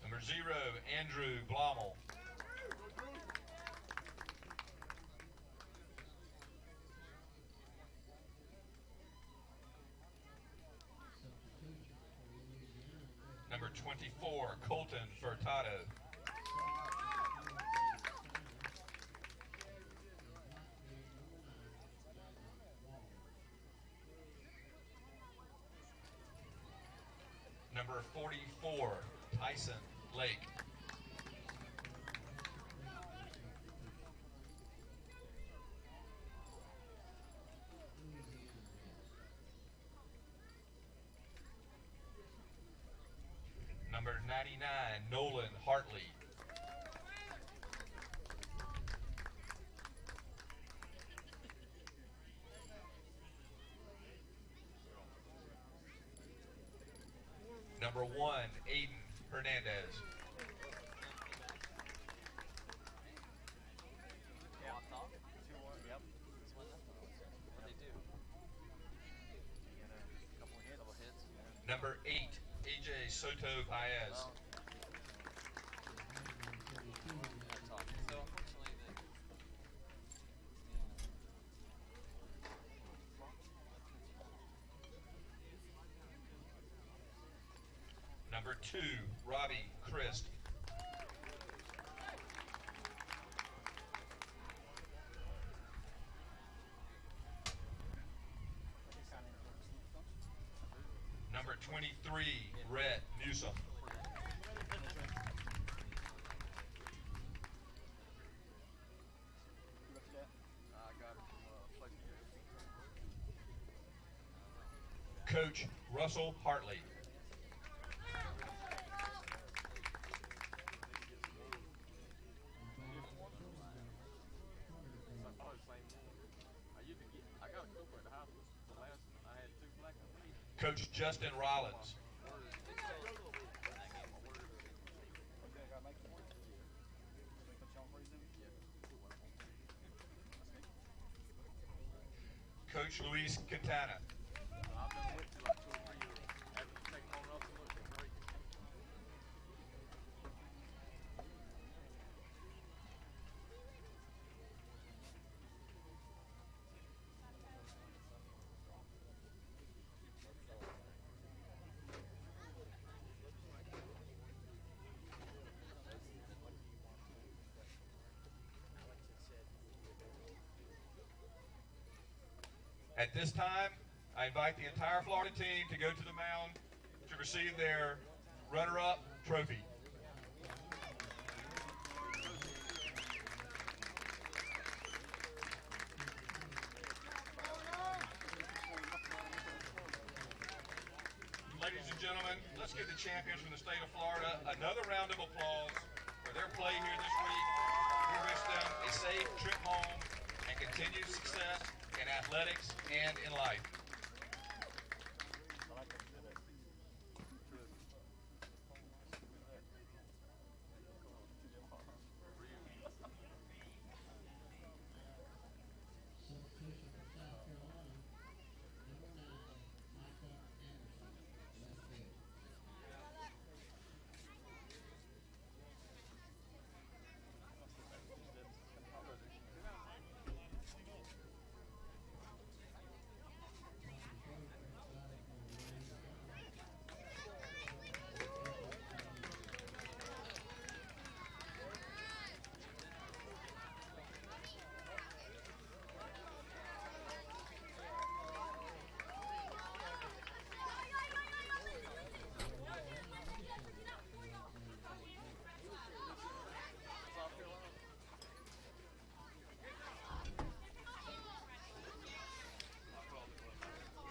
Number 0, Andrew Blommel. Number 24, Colton Furtado. Number 44, Tyson Lake. Number 99, Nolan Hartley. Number 1, Aiden Hernandez. Number 8, AJ Soto Baez. Number 2, Robbie Christ. Number 23, Rhett Newsom. Coach Russell Hartley. Coach Justin Rollins. Coach Luis Quintana. At this time, I invite the entire Florida team to go to the mound to receive their runner-up trophy. Ladies and gentlemen, let's give the champions from the state of Florida another round of applause for their play here this week. We wish them a safe trip home and continued success in athletics and in life.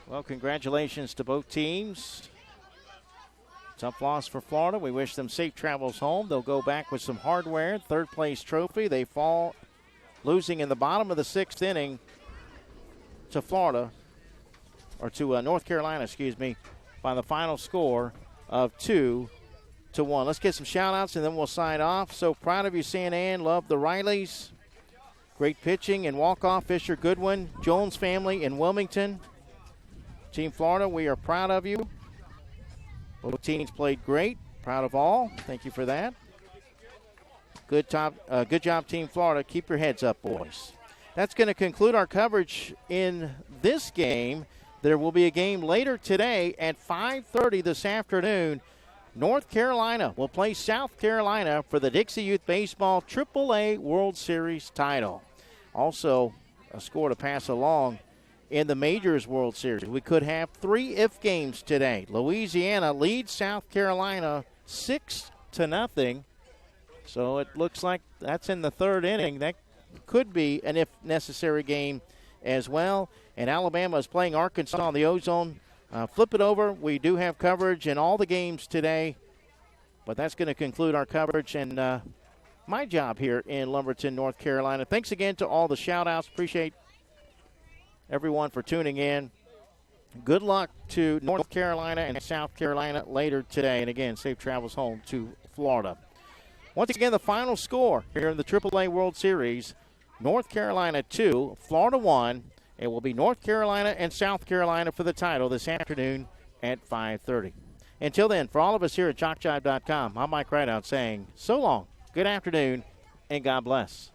Well, congratulations to both teams. Tough loss for Florida. We wish them safe travels home. They'll go back with some hardware. Third place trophy. They fall losing in the bottom of the 6th inning to Florida, or to North Carolina, by the final score of 2-1. Let's get some shout-outs and then we'll sign off. So proud of you, Santa Ann. Love the Rileys. Great pitching and walk-off. Fisher Goodwin, Jones family in Wilmington. Team Florida, we are proud of you. Both teams played great. Proud of all. Thank you for that. Good job, Team Florida. Keep your heads up, boys. That's going to conclude our coverage in this game. There will be a game later today at 5:30 this afternoon. North Carolina will play South Carolina for the Dixie Youth Baseball AAA World Series title. Also, a score to pass along in the Majors World Series. We could have 3 if games today. Louisiana leads South Carolina 6-0. So it looks like that's in the 3rd inning. That could be an if necessary game as well. And Alabama is playing Arkansas on the Ozone. Flip it over. We do have coverage in all the games today. But that's going to conclude our coverage and my job here in Lumberton, North Carolina. Thanks again to all the shout-outs. Appreciate everyone for tuning in. Good luck to North Carolina and South Carolina later today. And again, safe travels home to Florida. Once again, the final score here in the AAA World Series, North Carolina 2, Florida 1. It will be North Carolina and South Carolina for the title this afternoon at 5:30. Until then, for all of us here at JockJive.com, I'm Mike Rideout saying so long, good afternoon, and God bless.